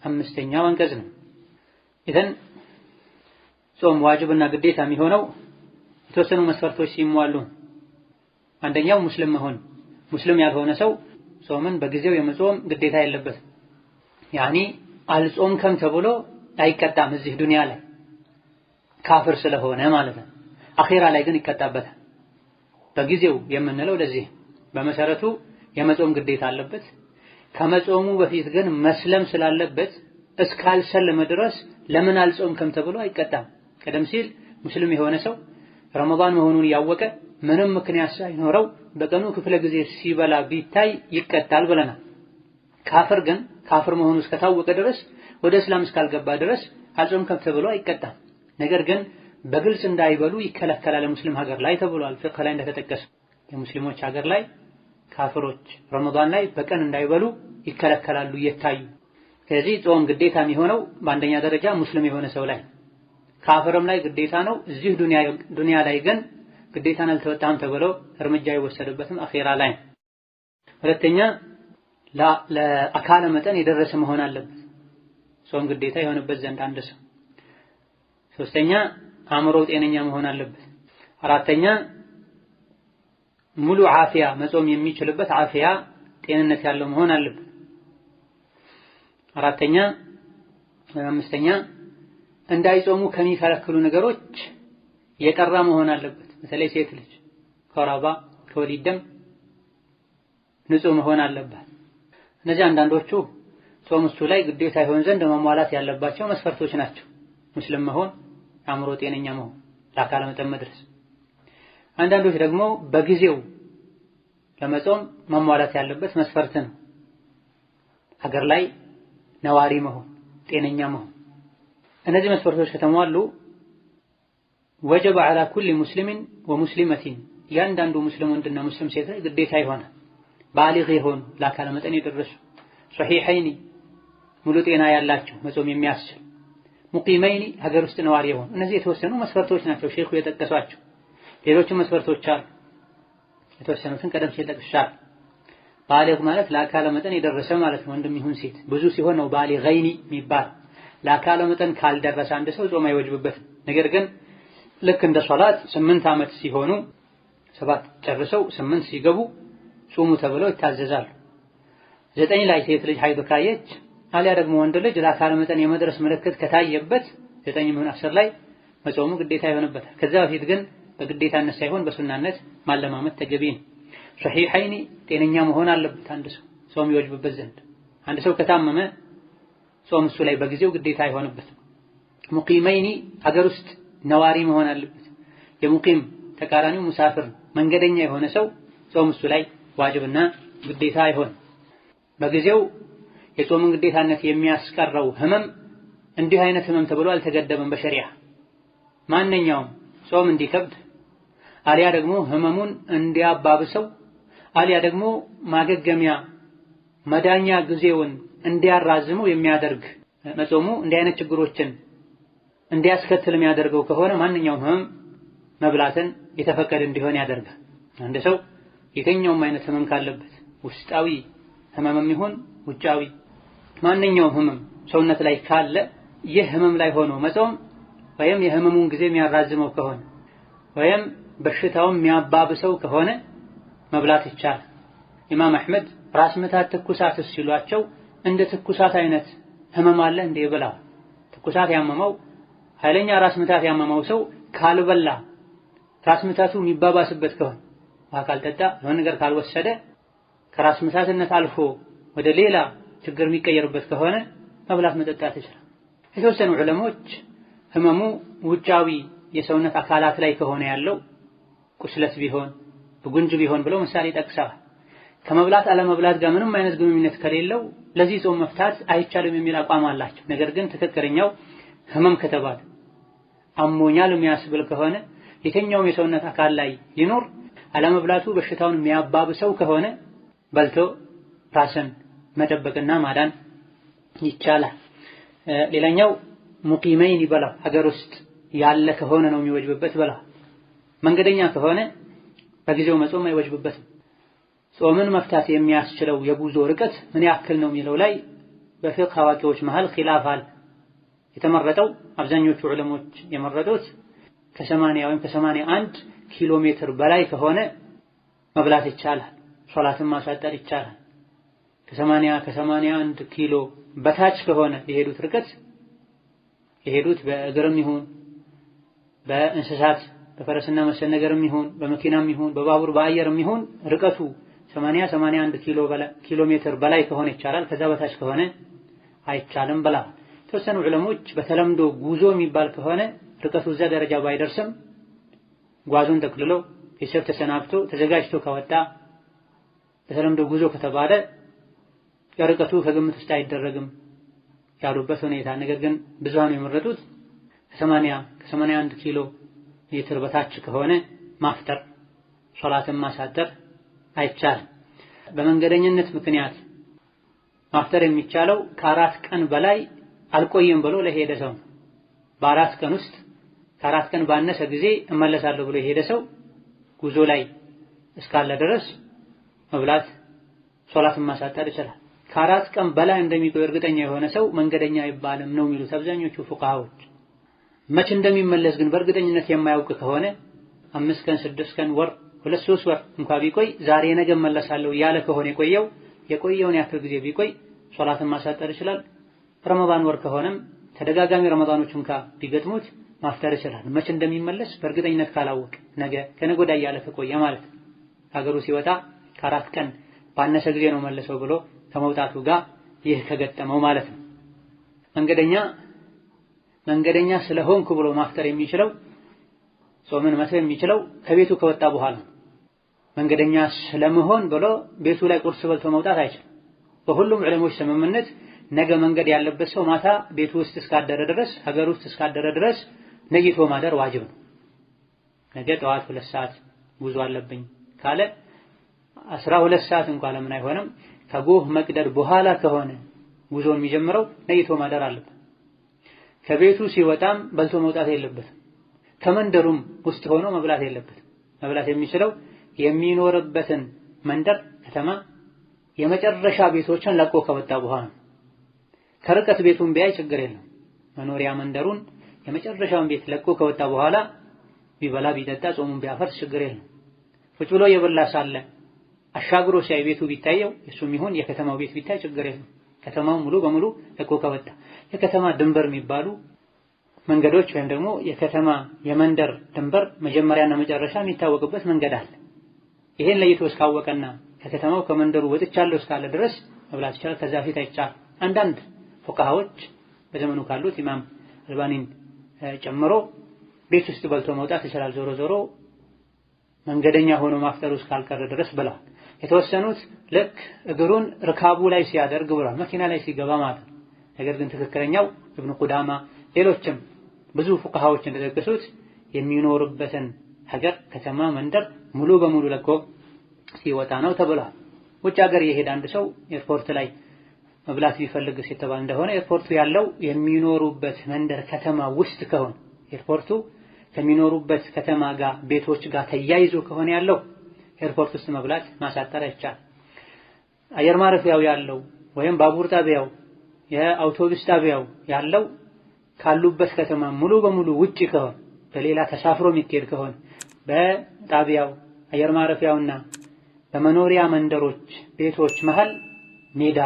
185ኛው አንቀጽ ነው። ኢዘን ጾም ዋጅብና ግዴታ የሚሆነው የተወሰኑ መስፈርቶች ሲሟሉ፣ አንደኛው ሙስሊም መሆን። ሙስሊም ያልሆነ ሰው ጾምን በጊዜው የመጾም ግዴታ የለበትም። ያኒ አልጾምከም ተብሎ አይቀጣም እዚህ ዱንያ ላይ ካፍር ስለሆነ ማለት ነው። አኺራ ላይ ግን ይቀጣበታል። በጊዜው የምንለው ለዚህ በመሰረቱ የመጾም ግዴታ አለበት። ከመጾሙ በፊት ግን መስለም ስላለበት እስካልሰለመ ድረስ ለምን አልጾምከም ተብሎ አይቀጣም። ቀደም ሲል ሙስሊም የሆነ ሰው ረመዳን መሆኑን ያወቀ ምንም ምክንያት ሳይኖረው በቀኑ ክፍለ ጊዜ ሲበላ ቢታይ ይቀጣል ብለናል። ካፍር ግን ካፍር መሆኑ እስከታወቀ ድረስ ወደ እስላም እስካልገባ ድረስ አልጾምከም ተብሎ አይቀጣም። ነገር ግን በግልጽ እንዳይበሉ ይከለከላል ሙስሊም ሀገር ላይ ተብሏል። ፍቅህ ላይ እንደተጠቀሰ የሙስሊሞች ሀገር ላይ ካፍሮች ረመዳን ላይ በቀን እንዳይበሉ ይከለከላሉ እየታዩ። ስለዚህ ጾም ግዴታ የሚሆነው በአንደኛ ደረጃ ሙስሊም የሆነ ሰው ላይ፣ ካፍርም ላይ ግዴታ ነው። እዚህ ዱንያ ላይ ግን ግዴታን አልተወጣም ተብሎ እርምጃ ይወሰድበትም አኺራ ላይ። ሁለተኛ ለአካለ መጠን የደረሰ መሆን አለበት ጾም ግዴታ የሆነበት ዘንድ አንድ ሰው። ሶስተኛ አእምሮ ጤነኛ መሆን አለበት። አራተኛ ሙሉ ዓፊያ መጾም የሚችልበት ዓፊያ ጤንነት ያለው መሆን አለበት። አምስተኛ እንዳይጾሙ ከሚከለክሉ ነገሮች የቀራ መሆን አለበት። በተለይ ሴት ልጅ ከወር አበባ ከወሊድ ደም ንጹህ መሆን አለባት። እነዚህ አንዳንዶቹ ጾም እሱ ላይ ግዴታ ይሆን ዘንድ መሟላት ያለባቸው መስፈርቶች ናቸው። ሙስሊም መሆን፣ አእምሮ ጤነኛ መሆን፣ ለአካለ መጠን መድረስ። አንዳንዶች ደግሞ በጊዜው ለመጾም መሟላት ያለበት መስፈርት ነው። ሀገር ላይ ነዋሪ መሆን፣ ጤነኛ መሆን። እነዚህ መስፈርቶች ከተሟሉ ወጀበ ዐላ ኩሊ ሙስሊሚን ወሙስሊመቲን ያንዳንዱ ሙስሊም ወንድና ሙስሊም ሴት ላይ ግዴታ ይሆናል። ባሊግ የሆኑ ለአካለ መጠን የደረሱ ሶሒሐይኒ ሙሉ ጤና ያላቸው መጾም የሚያስችል ሙቂመይኒ ሀገር ውስጥ ነዋሪ የሆኑ እነዚህ የተወሰኑ መስፈርቶች ናቸው ሼኹ የጠቀሷቸው። ሌሎችም መስፈርቶች አሉ። የተወሰኑትን ቀደም ሲል ጠቅሻለሁ። ባሊግ ማለት ለአካለ መጠን የደረሰ ማለት ነው፣ ወንድም ይሁን ሴት። ብዙ ሲሆን ነው ባሊገይኒ የሚባል። ለአካለ መጠን ካልደረሰ አንድ ሰው ጾም አይወጅብበትም። ነገር ግን ልክ እንደ ሶላት 8 ዓመት ሲሆኑ 7 ጨርሰው 8 ሲገቡ ጾሙ ተብለው ይታዘዛሉ። 9 ላይ ሴት ልጅ ሀይድ ካየች አሊያ ደግሞ ወንድ ልጅ ለአካለ መጠን የመድረስ ምልክት ከታየበት 9 ይሁን 10 ላይ መጾሙ ግዴታ ይሆንበታል። ከዛ በፊት ግን በግዴታነት ሳይሆን በሱናነት ማለማመድ ተገቢ ነው። ሶሒሐይኒ ጤነኛ መሆን አለበት አንድ ሰው ጾም ይወጅብበት ዘንድ። አንድ ሰው ከታመመ ጾም እሱ ላይ በጊዜው ግዴታ አይሆንበትም። ሙቂመይኒ ሀገር ውስጥ ነዋሪ መሆን አለበት። የሙቂም ተቃራኒው ሙሳፊር መንገደኛ የሆነ ሰው ጾም እሱ ላይ ዋጅብና ግዴታ አይሆን። በጊዜው የጾምን ግዴታነት የሚያስቀረው ህመም እንዲህ አይነት ህመም ተብሎ አልተገደበም በሸሪዓ። ማንኛውም ጾም እንዲከብድ አሊያ ደግሞ ህመሙን እንዲያባብሰው አሊያ ደግሞ ማገገሚያ መዳኛ ጊዜውን እንዲያራዝመው የሚያደርግ መጾሙ እንዲህ አይነት ችግሮችን እንዲያስከትል የሚያደርገው ከሆነ ማንኛውም ህመም መብላትን የተፈቀደ እንዲሆን ያደርጋል። አንድ ሰው የትኛውም አይነት ህመም ካለበት ውስጣዊ ህመምም ይሁን ውጫዊ ማንኛውም ህመም ሰውነት ላይ ካለ ይህ ህመም ላይ ሆኖ መጾም ወይም የህመሙን ጊዜ የሚያራዝመው ከሆነ ወይም በሽታው የሚያባብሰው ከሆነ መብላት ይቻላል። ኢማም አህመድ ራስ ምታት ትኩሳት ሲሏቸው እንደ ትኩሳት አይነት ህመም አለ እንደ ይበላው ትኩሳት ያመመው ኃይለኛ ራስ ምታት ያመመው ሰው ካልበላ ራስ ምታቱ የሚባባስበት ከሆነ ካልጠጣ የሆነ ነገር ካልወሰደ ከራስ ምታትነት አልፎ ወደ ሌላ ችግር የሚቀየርበት ከሆነ መብላት መጠጣት ይችላል። የተወሰኑ ዑለሞች ህመሙ ውጫዊ የሰውነት አካላት ላይ ከሆነ ያለው ቁስለት ቢሆን በጉንጅ ቢሆን ብለው ምሳሌ ጠቅሰዋል። ከመብላት አለመብላት ጋር ምንም አይነት ግንኙነት ከሌለው ለዚህ ጾም መፍታት አይቻልም የሚል አቋም አላቸው። ነገር ግን ትክክለኛው ህመም ከተባለ አሞኛል የሚያስብል ከሆነ የትኛውም የሰውነት አካል ላይ ይኖር አለመብላቱ በሽታውን የሚያባብሰው ከሆነ በልቶ ራስን መጠበቅና ማዳን ይቻላል። ሌላኛው ሙቂመይን ይበላው ሀገር ውስጥ ያለ ከሆነ ነው የሚወጅብበት በላው። መንገደኛ ከሆነ በጊዜው መጾም አይወጅብበትም። ጾምን መፍታት የሚያስችለው የጉዞ ርቀት ምን ያክል ነው የሚለው ላይ በፊቅህ አዋቂዎች መሃል ኺላፍ አለ። የተመረጠው አብዛኞቹ ዑለሞች የመረጡት ከ80 ወይም ከ81 ኪሎ ሜትር በላይ ከሆነ መብላት ይቻላል፣ ሶላትን ማሳጠር ይቻላል። ከ81 ኪሎ በታች ከሆነ የሄዱት ርቀት የሄዱት በእግርም ይሁን በእንስሳት በፈረስና መሰል ነገርም ይሁን በመኪናም ይሁን በባቡር በአየርም ይሁን ርቀቱ 81 ኪሎ ሜትር በላይ ከሆነ ይቻላል። ከዛ በታች ከሆነ አይቻልም ብላ ተወሰኑ ዑለሞች በተለምዶ ጉዞ የሚባል ከሆነ ርቀቱ እዛ ደረጃ ባይደርስም ጓዙን ተክልሎ ቤተሰብ ተሰናብቶ ተዘጋጅቶ ከወጣ በተለምዶ ጉዞ ከተባለ ርቀቱ ከግምት ውስጥ አይደረግም ያሉበት ሁኔታ። ነገር ግን ብዙሃኑ የመረጡት ከ81 ኪሎ ሜትር በታች ከሆነ ማፍጠር ሶላትን ማሳጠር አይቻልም። በመንገደኝነት ምክንያት ማፍጠር የሚቻለው ከ4 ቀን በላይ አልቆየም ብሎ ለሄደ ሰው በ4 ቀን ውስጥ ከ4 ቀን ባነሰ ጊዜ እመለሳለሁ ብሎ የሄደ ሰው ጉዞ ላይ እስካለ ድረስ መብላት ሶላትን ማሳጠር ይችላል። ከ4 ቀን በላይ እንደሚቆይ እርግጠኛ የሆነ ሰው መንገደኛ አይባልም ነው የሚሉት አብዛኞቹ ፉቃሃዎች። መቼ እንደሚመለስ ግን በእርግጠኝነት የማያውቅ ከሆነ 5 ቀን 6 ቀን ወር 2-3 ወር እንኳን ቢቆይ ዛሬ ነገ እመለሳለሁ ያለ ከሆነ የቆየውን ያክል ጊዜ ቢቆይ ሶላትን ማሳጠር ይችላል። ረመዳን ወር ከሆነም ተደጋጋሚ ረመዳኖች እንኳን ቢገጥሙት ማፍጠር ይችላል። መቼ እንደሚመለስ በእርግጠኝነት ካላወቀ ነገ ከነገ ወዲያ ያለ ከቆየ ማለት ሀገሩ ሲወጣ ከ4 ቀን ባነሰ ጊዜ ነው መለሰው ብሎ ከመውጣቱ ጋር ይህ ከገጠመው ማለት ነው። መንገደኛ ስለሆንኩ ብሎ ማፍጠር የሚችለው ጾምን መተው የሚችለው ከቤቱ ከወጣ በኋላ። መንገደኛ ስለመሆን ብሎ ቤቱ ላይ ቁርስ በልቶ መውጣት አይችልም። በሁሉም ዑለሞች ስምምነት ነገ መንገድ ያለበት ሰው ማታ ቤቱ ውስጥ እስካደረ ድረስ ሀገር ውስጥ እስካደረ ድረስ ነይቶ ማደር ዋጅብ ነው። ነገ ጠዋት 2 ሰዓት ጉዞ አለብኝ ካለ 12 ሰዓት እንኳን ለምን አይሆንም ከጎህ መቅደር በኋላ ከሆነ ጉዞን የሚጀምረው ነይቶ ማደር አለበት። ከቤቱ ሲወጣም በልቶ መውጣት የለበትም። ከመንደሩም ውስጥ ሆኖ መብላት የለበትም። መብላት የሚችለው የሚኖርበትን መንደር ከተማ የመጨረሻ ቤቶችን ለቆ ከወጣ በኋላ። ከርቀት ቤቱን ቢያይ ችግር የለም። መኖሪያ መንደሩን የመጨረሻውን ቤት ለቆ ከወጣ በኋላ ቢበላ ቢጠጣ ጾሙን ቢያፈርስ ችግር የለም። ቁጭ ብሎ የበላ ሳለ አሻግሮ ሲያይ ቤቱ ቢታየው እሱም ይሁን የከተማው ቤት ቢታይ ችግር የለም። ከተማው ሙሉ በሙሉ ለቆ ከወጣ የከተማ ድንበር የሚባሉ መንገዶች ወይም ደግሞ የከተማ የመንደር ድንበር መጀመሪያና መጨረሻ የሚታወቅበት መንገድ አለ። ይሄን ለይቶ እስካወቀና ከከተማው ከመንደሩ ወጥቻለሁ እስካለ ድረስ መብላት ይችላል። ከዛ ፊት አይቻልም። አንዳንድ ፉቃሃዎች በዘመኑ ካሉት ኢማም አልባኒን ጨምሮ ቤት ውስጥ በልቶ መውጣት ይችላል። ዞሮ ዞሮ መንገደኛ ሆኖ ማፍጠሩ እስካልቀረ ድረስ ብለዋል። የተወሰኑት ልክ እግሩን ርካቡ ላይ ሲያደርግ ብለዋል፣ መኪና ላይ ሲገባ ማለት ነው። ነገር ግን ትክክለኛው ኢብኑ ቁዳማ ሌሎችም ብዙ ፉቃሃዎች እንደጠቀሱት የሚኖርበትን ሀገር ከተማ መንደር ሙሉ በሙሉ ለቆ ሲወጣ ነው ተብሏል። ውጭ ሀገር የሄደ አንድ ሰው ኤርፖርት ላይ መብላት ቢፈልግ ሲተባል እንደሆነ ኤርፖርቱ ያለው የሚኖሩበት መንደር ከተማ ውስጥ ከሆነ ኤርፖርቱ ከሚኖሩበት ከተማ ጋር ቤቶች ጋር ተያይዞ ከሆነ ያለው ኤርፖርት ውስጥ መብላት ማሳጠር አይቻልም። አየር ማረፊያው ያለው ወይም ባቡር ጣቢያው የአውቶቡስ ጣቢያው ያለው ካሉበት ከተማ ሙሉ በሙሉ ውጪ ከሆነ በሌላ ተሳፍሮ የሚሄድ ከሆነ በጣቢያው አየር ማረፊያውና በመኖሪያ መንደሮች ቤቶች መሃል ሜዳ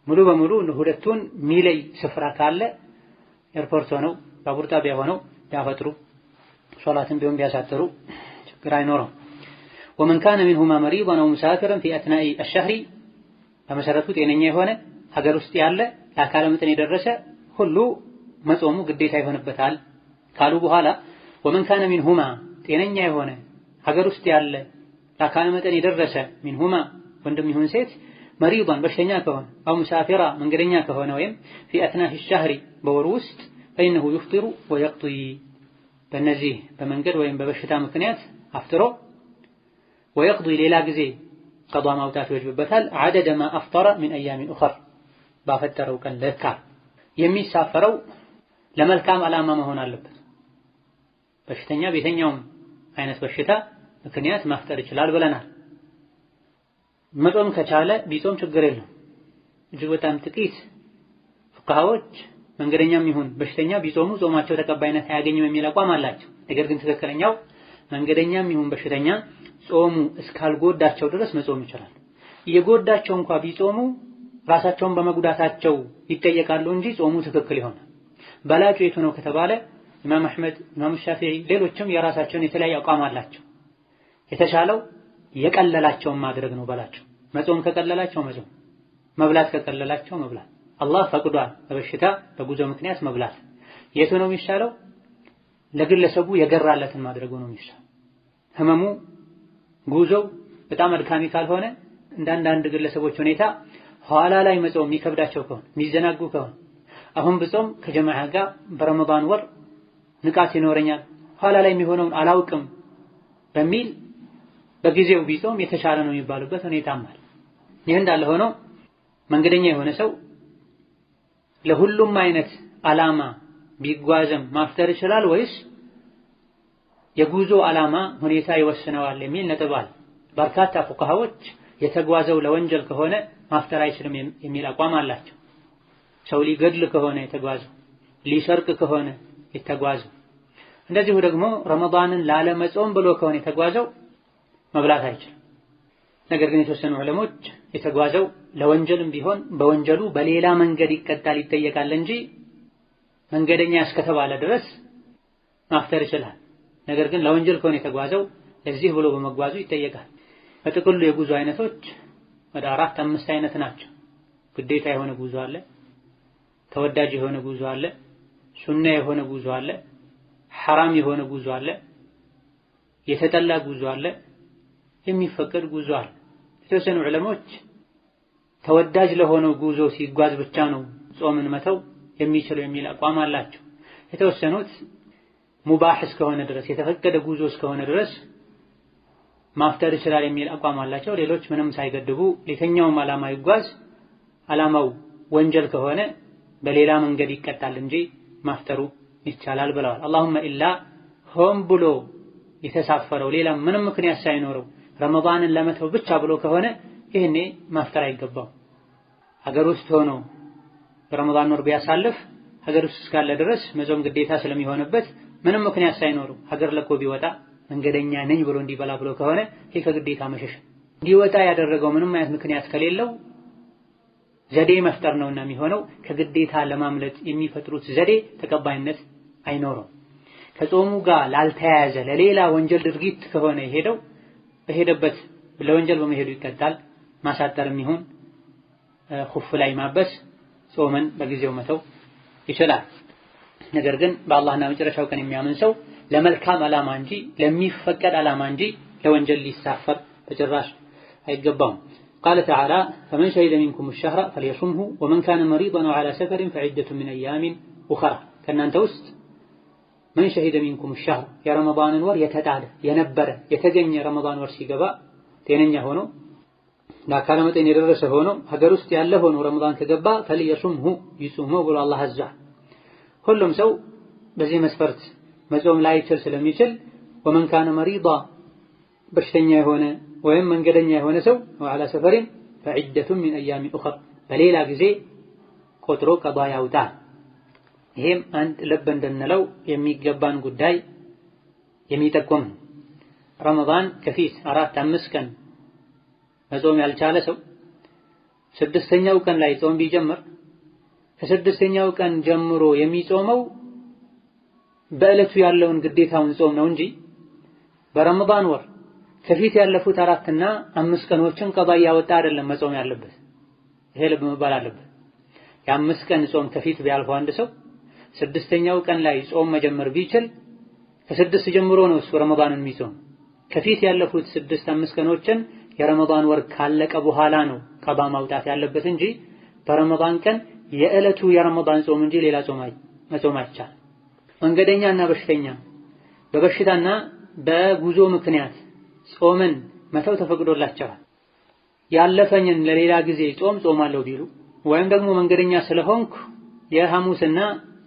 ሙሉ በሙሉ ሁለቱን ሚለይ ስፍራ ካለ ኤርፖርት ሆነው ባቡር ጣቢያ ሆነው ያፈጥሩ ሶላትን ቢሆን ቢያሳጥሩ ችግር አይኖርም። ومن كان منهما مريضا او مسافرا في اثناء الشهر በመሰረቱ ጤነኛ የሆነ ሀገር ውስጥ ያለ ለአካለ መጠን የደረሰ ሁሉ መጾሙ ግዴታ ይሆንበታል ካሉ በኋላ ومن كان منهما ጤነኛ የሆነ ሀገር ውስጥ ያለ ለአካለ መጠን የደረሰ منهما ወንድም ይሁን ሴት مريضا በሽተኛ ከሆነ او مسافرا መንገደኛ ከሆነ ወይም في اثناء الشهر በወሩ ውስጥ فإنه يفطر ويقضي በእነዚህ በመንገድ ወይም በበሽታ ምክንያት አፍጥሮ ويقضي ሌላ ጊዜ ቀዷ ማውጣት ይወጅብበታል عدد ما أفطر من أيام أخر ባፈጠረው ቀን ለካ የሚሳፈረው ለመልካም ዓላማ መሆን አለበት። በሽተኛ ቤተኛውም አይነት በሽታ ምክንያት ማፍጠር ይችላል ብለናል። መጾም ከቻለ ቢጾም ችግር የለም። እጅግ በጣም ጥቂት ፉቃሃዎች መንገደኛም ይሁን በሽተኛ ቢጾሙ ጾማቸው ተቀባይነት አያገኝም የሚል አቋም አላቸው። ነገር ግን ትክክለኛው መንገደኛም ይሁን በሽተኛ ጾሙ እስካልጎዳቸው ድረስ መጾም ይችላል። እየጎዳቸው እንኳን ቢጾሙ ራሳቸውን በመጉዳታቸው ይጠየቃሉ እንጂ ጾሙ ትክክል ይሆናል። በላጩ የቱ ነው ከተባለ ኢማም አህመድ፣ ኢማም ሻፊዒ ሌሎችም የራሳቸውን የተለያየ አቋም አላቸው። የተሻለው የቀለላቸውን ማድረግ ነው በላቸው። መጾም ከቀለላቸው መጾም፣ መብላት ከቀለላቸው መብላት። አላህ ፈቅዷል በበሽታ በጉዞ ምክንያት መብላት። የቱ ነው የሚሻለው? ለግለሰቡ የገራለትን ማድረጉ ነው የሚሻለው። ህመሙ ጉዞው በጣም አድካሚ ካልሆነ እንዳንዳንድ ግለሰቦች ሁኔታ ኋላ ላይ መጾም የሚከብዳቸው ከሆነ የሚዘናጉ ከሆነ አሁን ብጾም ከጀማዓ ጋር በረመዳን ወር ንቃት ይኖረኛል ኋላ ላይ የሚሆነውን አላውቅም በሚል በጊዜው ቢጾም የተሻለ ነው የሚባሉበት ሁኔታም አለ። ይህ እንዳለ ሆኖ መንገደኛ የሆነ ሰው ለሁሉም አይነት ዓላማ ቢጓዝም ማፍጠር ይችላል ወይስ የጉዞ ዓላማ ሁኔታ ይወስነዋል የሚል ነጥብ አለ። በርካታ ፉቃሃዎች የተጓዘው ለወንጀል ከሆነ ማፍጠር አይችልም የሚል አቋም አላቸው። ሰው ሊገድል ከሆነ የተጓዘው፣ ሊሰርቅ ከሆነ የተጓዘው፣ እንደዚሁ ደግሞ ረመዳንን ላለመጾም ብሎ ከሆነ የተጓዘው መብላት አይችልም። ነገር ግን የተወሰኑ ዑለሞች የተጓዘው ለወንጀልም ቢሆን በወንጀሉ በሌላ መንገድ ይቀጣል ይጠየቃል እንጂ መንገደኛ እስከተባለ ድረስ ማፍጠር ይችላል። ነገር ግን ለወንጀል ከሆነ የተጓዘው ለዚህ ብሎ በመጓዙ ይጠየቃል። በጥቅሉ የጉዞ አይነቶች ወደ 4-5 አይነት ናቸው። ግዴታ የሆነ ጉዞ አለ፣ ተወዳጅ የሆነ ጉዞ አለ፣ ሱና የሆነ ጉዞ አለ፣ ሐራም የሆነ ጉዞ አለ፣ የተጠላ ጉዞ አለ፣ የሚፈቀድ ጉዞ አለ። የተወሰኑ ዑለሞች ተወዳጅ ለሆነው ጉዞ ሲጓዝ ብቻ ነው ጾምን መተው የሚችለው የሚል አቋም አላቸው። የተወሰኑት ሙባህ እስከሆነ ድረስ የተፈቀደ ጉዞ እስከሆነ ድረስ ማፍጠር ይችላል የሚል አቋም አላቸው። ሌሎች ምንም ሳይገድቡ ለየትኛውም ዓላማ ይጓዝ ዓላማው ወንጀል ከሆነ በሌላ መንገድ ይቀጣል እንጂ ማፍጠሩ ይቻላል ብለዋል። አላሁመ ኢላ ሆን ብሎ የተሳፈረው ሌላ ምንም ምክንያት ሳይኖረው ረመዳንን ለመተው ብቻ ብሎ ከሆነ ይሄኔ ማፍጠር አይገባው። ሀገር ውስጥ ሆኖ ረመዳን ወር ቢያሳልፍ ሀገር ውስጥ እስካለ ድረስ መጾም ግዴታ ስለሚሆንበት ምንም ምክንያት ሳይኖረው ሀገር ለቆ ቢወጣ መንገደኛ ነኝ ብሎ እንዲበላ ብሎ ከሆነ ይሄ ከግዴታ መሸሽ። እንዲወጣ ያደረገው ምንም አይነት ምክንያት ከሌለው ዘዴ መፍጠር ነውና የሚሆነው ከግዴታ ለማምለጥ የሚፈጥሩት ዘዴ ተቀባይነት አይኖረው። ከጾሙ ጋር ላልተያያዘ ለሌላ ወንጀል ድርጊት ከሆነ የሄደው በሄደበት ለወንጀል በመሄዱ ይቀጣል። ማሳጠርም ይሁን ኹፍ ላይ ማበስ ጾምን በጊዜው መተው ይችላል። ነገር ግን በአላህና መጨረሻው ቀን የሚያምን ሰው ለመልካም ዓላማ እንጂ ለሚፈቀድ ዓላማ እንጂ ለወንጀል ሊሳፈር በጭራሽ አይገባውም። قال تعالى فمن شهد منكم الشهر فليصمه ومن كان مريضا أو على سفر فعدة من أيام أخرى ከእናንተ ውስጥ من شهد منكم الشهر የረመዳንን ወር የተጣለ የነበረ የተገኘ ረመዳን ወር ሲገባ ጤነኛ ሆኖ ለአካለ መጠን የደረሰ ሆኖ ሀገር ውስጥ ያለ ሆኖ ረመዳን ከገባ فليصمه ይጹመው ብሎ አላህ አዟል። ሁሉም ሰው በዚህ መስፈርት መጾም ላይችል ስለሚችል ومن كان مريضا በሽተኛ የሆነ ወይም መንገደኛ የሆነ ሰው ወዓላ ሰፈሪን فعدة من أيام أخر በሌላ ጊዜ ቆጥሮ ቀዷ ያውጣ። ይሄም አንድ ልብ እንድንለው የሚገባን ጉዳይ የሚጠቁም ነው። ረመዳን ከፊት 4-5 ቀን መጾም ያልቻለ ሰው 6ኛው ቀን ላይ ጾም ቢጀምር ከ6ኛው ቀን ጀምሮ የሚጾመው በእለቱ ያለውን ግዴታውን ጾም ነው እንጂ በረመዳን ወር ከፊት ያለፉት 4 እና 5 ቀኖችን ቀባ ያወጣ አይደለም መጾም ያለበት። ይሄ ልብ መባል አለበት። የ5 ቀን ጾም ከፊት ቢያልፈው አንድ ሰው 6ኛው ቀን ላይ ጾም መጀመር ቢችል ከ6 ጀምሮ ነው እሱ ረመዳንን የሚጾም። ከፊት ያለፉት 6-5 ቀኖችን የረመዳን ወር ካለቀ በኋላ ነው ቀባ ማውጣት ያለበት እንጂ በረመዳን ቀን የእለቱ የረመዳን ጾም እንጂ ሌላ ጾም መጾም አይቻልም። መንገደኛና በሽተኛ በበሽታና በጉዞ ምክንያት ጾምን መተው ተፈቅዶላቸዋል። ያለፈኝን ለሌላ ጊዜ ጾማለሁ ቢሉ ወይም ደግሞ መንገደኛ ስለሆንኩ የሐሙስና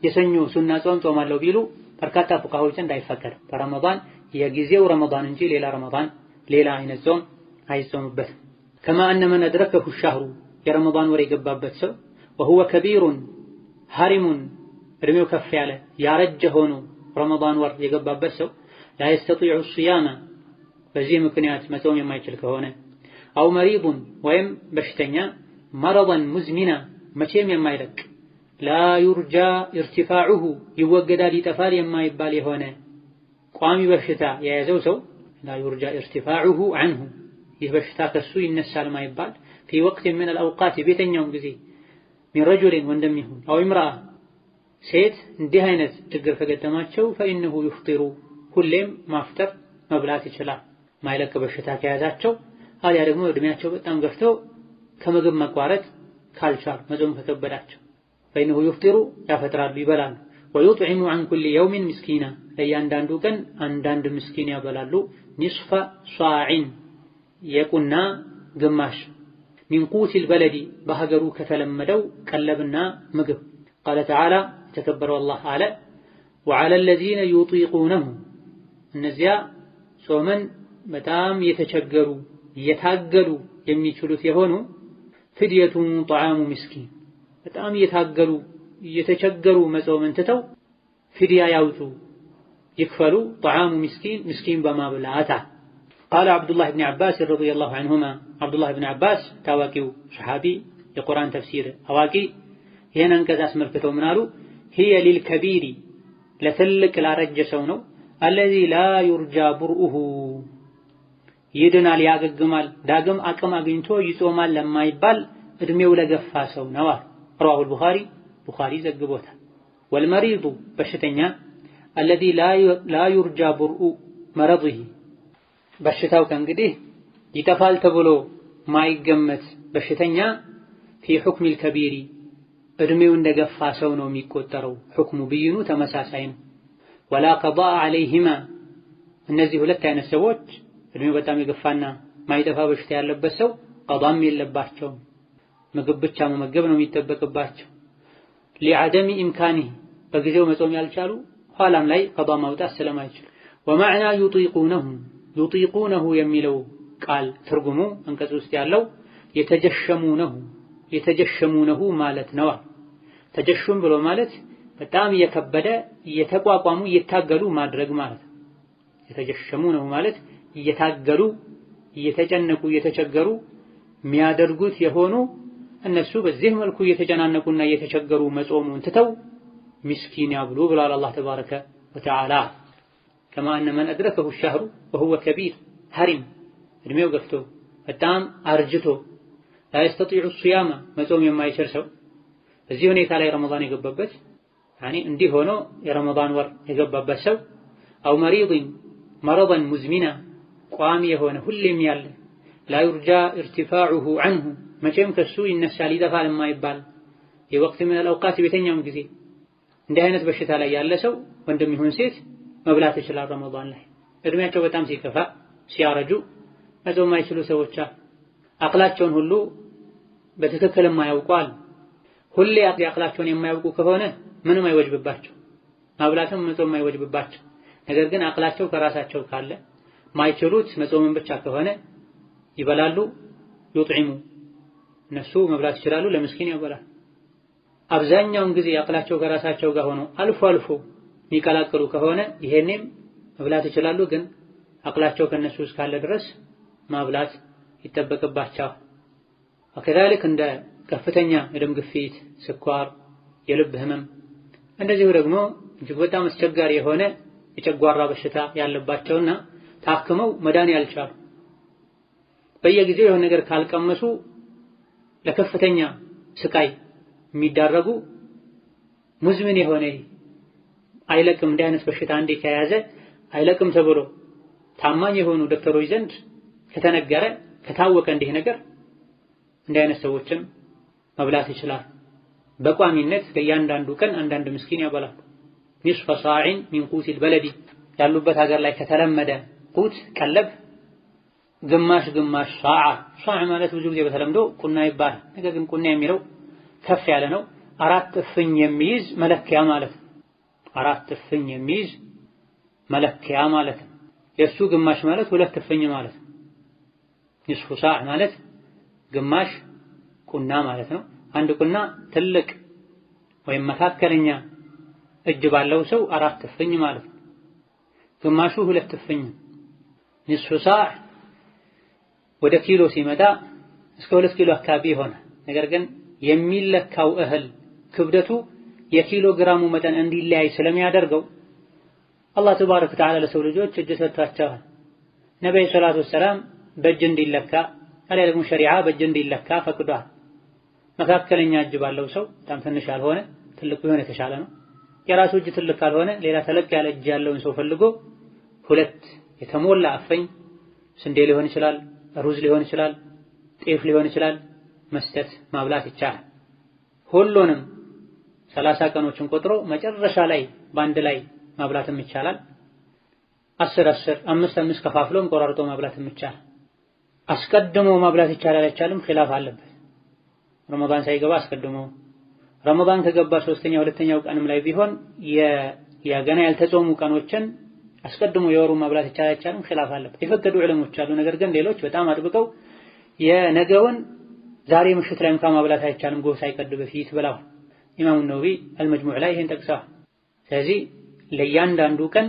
የሰኞ ሱና ጾማለሁ ቢሉ በርካታ ፉቃሃዎች እንዳይፈቀድ በረመዳን የጊዜው ረመዳን እንጂ ሌላ ረመዳን ሌላ አይነት ጾም አይጾምበትም። ከማ አነ መን አድረከሁ ሸህሩ የረመዳን ወር የገባበት ሰው ወሁወ ከቢሩን ሐሪሙን እድሜው ከፍ ያለ ያረጀ ሆኖ ረመዳን ወር የገባበት ሰው ላ የስተጢዑ ሲያማ በዚህ ምክንያት መጾም የማይችል ከሆነ አው መሪዱን ወይም በሽተኛ መረضን ሙዝሚና መቼም የማይለቅ ላ ዩርጃ ኢርቲፋዑሁ ይወገዳል ይጠፋል የማይባል የሆነ ቋሚ በሽታ የያዘው ሰው ላ ዩርጃ ኢርቲፋዑሁ ዐንሁ ይህ በሽታ ከሱ ይነሳል ማይባል ፊ ወቅት ምን አልአውቃት ቤተኛውም ጊዜ ሚን ረጁልን ወንድም ይሁን አው ኢምራአ ሴት እንዲህ አይነት ችግር ከገጠማቸው ፈኢነሁ ይፍጢሩ ሁሌም ማፍጠር መብላት ይችላል። ማይለቅ በሽታ ከያዛቸው አሊያ ደግሞ እድሜያቸው በጣም ገፍተው ከምግብ መቋረጥ ካልቻሉ መጾም ከከበዳቸው ፈኢነሁ ይፍጢሩ ያፈጥራሉ ይበላሉ። ወዩጥዒሙ ዐን ኩሊ የውሚን ምስኪና ለእያንዳንዱ ቀን አንዳንድ ምስኪን ያበላሉ። ኒስፈ ሷዒን የቁና ግማሽ ሚን ቁቲል በለዲ በሀገሩ ከተለመደው ቀለብና ምግብ ቃለ ተዓላ የተከበረው አላህ አለ ወዐለ ለዚነ ዩጢቁነሁ እነዚያ ጾምን በጣም የተቸገሩ የታገሉ የሚችሉት የሆኑ ፍድየቱን ጣዓሙ ምስኪን በጣም የታገሉ የተቸገሩ መጾምን ትተው ፍድያ ያውጡ ይክፈሉ ጣዓሙ ምስኪን ምስኪን በማብላታ ቃለ አብዱላህ ብን ዓባስ ረዲየላሁ ዐንሁማ አብዱላህ ብን ዓባስ ታዋቂው ሰሓቢ የቁርአን ተፍሲር አዋቂ ይህን አንቀጽ አስመልክተው ምን አሉ? ሂየ ሊልከቢሪ ለትልቅ ላረጀ ሰው ነው አለዚ ላ ዩርጃ ቡርኡሁ ይድናል ያገግማል ዳግም አቅም አግኝቶ ይጾማል ለማይባል እድሜው ለገፋ ሰው ነው። ረዋሁ ቡኻሪ ዘግቦታል። ወልመሪዱ በሽተኛ አለዚ ላ ዩርጃ ቡርኡ መረድህ በሽታው ከእንግዲህ ይጠፋል ተብሎ ማይገመት በሽተኛ ፊ ሑክሚል ከቢሪ እድሜው እንደገፋ ሰው ነው የሚቆጠረው። ሁክሙ ብይኑ ተመሳሳይ ነው። ወላ ቀዳአ ዐለይሂማ እነዚህ ሁለት አይነት ሰዎች እድሜው በጣም የገፋና ማይጠፋ በሽታ ያለበት ሰው ቀዳም የለባቸውም። ምግብ ብቻ መመገብ ነው የሚጠበቅባቸው። ሊዐደሚ ኢምካኒህ በጊዜው መጾም ያልቻሉ ኋላም ላይ ቀዳ ማውጣት ስለማይችሉ። ወመዕና ዩጢቁነሁ የሚለው ቃል ትርጉሙ አንቀጽ ውስጥ ያለው የተጀሸሙነሁ ማለት ነው። ተጀሹም ብሎ ማለት በጣም እየከበደ እየተቋቋሙ እየታገሉ ማድረግ ማለት ነው። የተጀሸሙነሁ ማለት እየታገሉ እየተጨነቁ እየተቸገሩ የሚያደርጉት የሆኑ እነሱ በዚህ መልኩ እየተጨናነቁና እየተቸገሩ መጾሙን ትተው ምስኪን ያብሉ ብሏል አላህ ተባረከ ወተዓላ። ከማ አነ መን አድረከሁ ሸህሩ ወሁወ ከቢር ሐሪም እድሜው ገፍቶ በጣም አርጅቶ ላ የስተጢዑ ሲያማ መጾም የማይችል ሰው በዚህ ሁኔታ ላይ ረመዳን የገባበት እንዲህ ሆኖ የረመዳን ወር የገባበት ሰው አው መረضን ሙዝሚና ቋሚ የሆነ ሁሌም ያለ ላ ዩርጃ ኢርቲፋዑሁ ዐንሁ መቼም ከሱ ይነሳል ይጠፋል የማይባል የወቅት ምን አልአውቃት ቤተኛውም ጊዜ እንዲህ አይነት በሽታ ላይ ያለ ሰው ወንድም ይሁን ሴት መብላት ይችላል። ረመዳን ላይ እድሜያቸው በጣም ሲከፋ ሲያረጁ መጾም የማይችሉ ሰዎች አቅላቸውን ሁሉ በትክክል የማያውቁ አሉ። ሁሌ አቅላቸውን የማያውቁ ከሆነ ምንም አይወጅብባቸው ማብላትም መጾም አይወጅብባቸው። ነገር ግን አቅላቸው ከራሳቸው ካለ ማይችሉት መጾምን ብቻ ከሆነ ይበላሉ። ይጥዒሙ እነሱ መብላት ይችላሉ፣ ለምስኪን ያበላል። አብዛኛውን ጊዜ አቅላቸው ከራሳቸው ጋር ሆኖ አልፎ አልፎ የሚቀላቅሉ ከሆነ ይሄንም መብላት ይችላሉ፣ ግን አቅላቸው ከነሱ እስካለ ድረስ ማብላት ይጠበቅባቸዋል። ወከዛልክ እንደ ከፍተኛ የደም ግፊት፣ ስኳር፣ የልብ ህመም እንደዚሁ ደግሞ እጅግ በጣም አስቸጋሪ የሆነ የጨጓራ በሽታ ያለባቸውና ታክመው መዳን ያልቻሉ በየጊዜው የሆነ ነገር ካልቀመሱ ለከፍተኛ ስቃይ የሚዳረጉ ሙዝምን የሆነ አይለቅም እንዲህ አይነት በሽታ አንዴ ከያዘ አይለቅም ተብሎ ታማኝ የሆኑ ዶክተሮች ዘንድ ከተነገረ ከታወቀ እንዲህ ነገር እንዲህ አይነት ሰዎችም መብላት ይችላል። በቋሚነት ለእያንዳንዱ ቀን አንዳንድ ምስኪን ያበላል። ኒስፈ ሳዕን ሚን ቁቲል በለዲ ያሉበት ሀገር ላይ ከተለመደ ቁት ቀለብ ግማሽ ሳዕ ማለት ብዙ ጊዜ በተለምዶ ቁና ይባላል። ነገር ግን ቁና የሚለው ከፍ ያለ ነው። 4 እፍኝ የሚይዝ መለኪያ ማለት ነው። 4 እፍኝ የሚይዝ መለኪያ ማለት ነው። የሱ ግማሽ ማለት 2 እፍኝ ማለት ነው። ኒስፉ ሳዕ ማለት ግማሽ ቁና ማለት ነው። አንድ ቁና ትልቅ ወይም መካከለኛ እጅ ባለው ሰው 4 እፍኝ ማለት ነው። ግማሹ 2 እፍኝ። ኒስፉ ሳዕ ወደ ኪሎ ሲመጣ እስከ 2 ኪሎ አካባቢ ይሆናል። ነገር ግን የሚለካው እህል ክብደቱ የኪሎ ግራሙ መጠን እንዲለያይ ስለሚያደርገው አላህ ተባረከ ወተዓላ ለሰው ልጆች እጅ ሰጥቷቸዋል። ነብዩ ሰለላሁ ዐለይሂ ወሰለም በእጅ እንዲለካ አለ ደግሞ ሸሪዓ በእጅ እንዲለካ ፈቅዷል። መካከለኛ እጅ ባለው ሰው በጣም ትንሽ ያልሆነ ትልቅ ቢሆን የተሻለ ነው። የራሱ እጅ ትልቅ ካልሆነ ሌላ ተለቅ ያለ እጅ ያለውን ሰው ፈልጎ 2 የተሞላ እፍኝ ስንዴ ሊሆን ይችላል፣ ሩዝ ሊሆን ይችላል፣ ጤፍ ሊሆን ይችላል መስጠት ማብላት ይቻላል። ሁሉንም 30 ቀኖችን ቆጥሮ መጨረሻ ላይ በአንድ ላይ ማብላትም ይቻላል። 10 5 ከፋፍሎም ቆራርጦ ማብላትም ይቻላል። አስቀድሞ ማብላት ይቻላል አይቻልም? ኺላፍ አለበት። ረመዳን ሳይገባ አስቀድሞ፣ ረመዳን ከገባ 3ኛው 2ኛው ቀንም ላይ ቢሆን የገና ያልተጾሙ ቀኖችን አስቀድሞ የወሩ ማብላት ይቻላል አይቻልም? ኺላፍ አለበት። የፈቀዱ ዑለሞች አሉ። ነገር ግን ሌሎች በጣም አጥብቀው የነገውን ዛሬ ምሽት ላይ እንኳን ማብላት አይቻልም ጎህ ሳይቀድ በፊት ብለዋል። ኢማሙ ነወዊ አልመጅሙዕ ላይ ይሄን ጠቅሰዋል። ስለዚህ ለእያንዳንዱ ቀን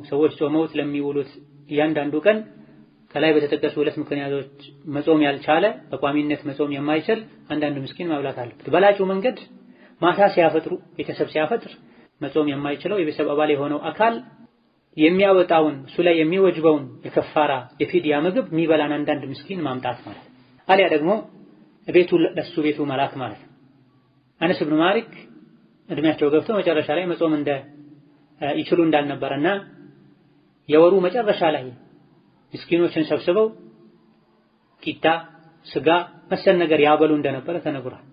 ሰዎች ጾመውት ለሚውሉት እያንዳንዱ ቀን ከላይ በተጠቀሱ 2 ምክንያቶች መጾም ያልቻለ በቋሚነት መጾም የማይችል አንዳንድ ምስኪን ማብላት አለበት። በላጩ መንገድ ማታ ሲያፈጥሩ ቤተሰብ ሲያፈጥር መጾም የማይችለው የቤተሰብ አባል የሆነው አካል የሚያወጣውን እሱ ላይ የሚወጅበውን የከፋራ የፊድያ ምግብ የሚበላን አንዳንድ ምስኪን ማምጣት ማለት አሊያ ደግሞ ቤቱ መላክ ማለት። አነስ ብኑ ማሊክ እድሜያቸው ገብቶ መጨረሻ ላይ መጾም ይችሉ እንዳልነበረና የወሩ መጨረሻ ላይ ምስኪኖችን ሰብስበው ቂጣ፣ ስጋ መሰል ነገር ያበሉ እንደነበረ ተነግሯል።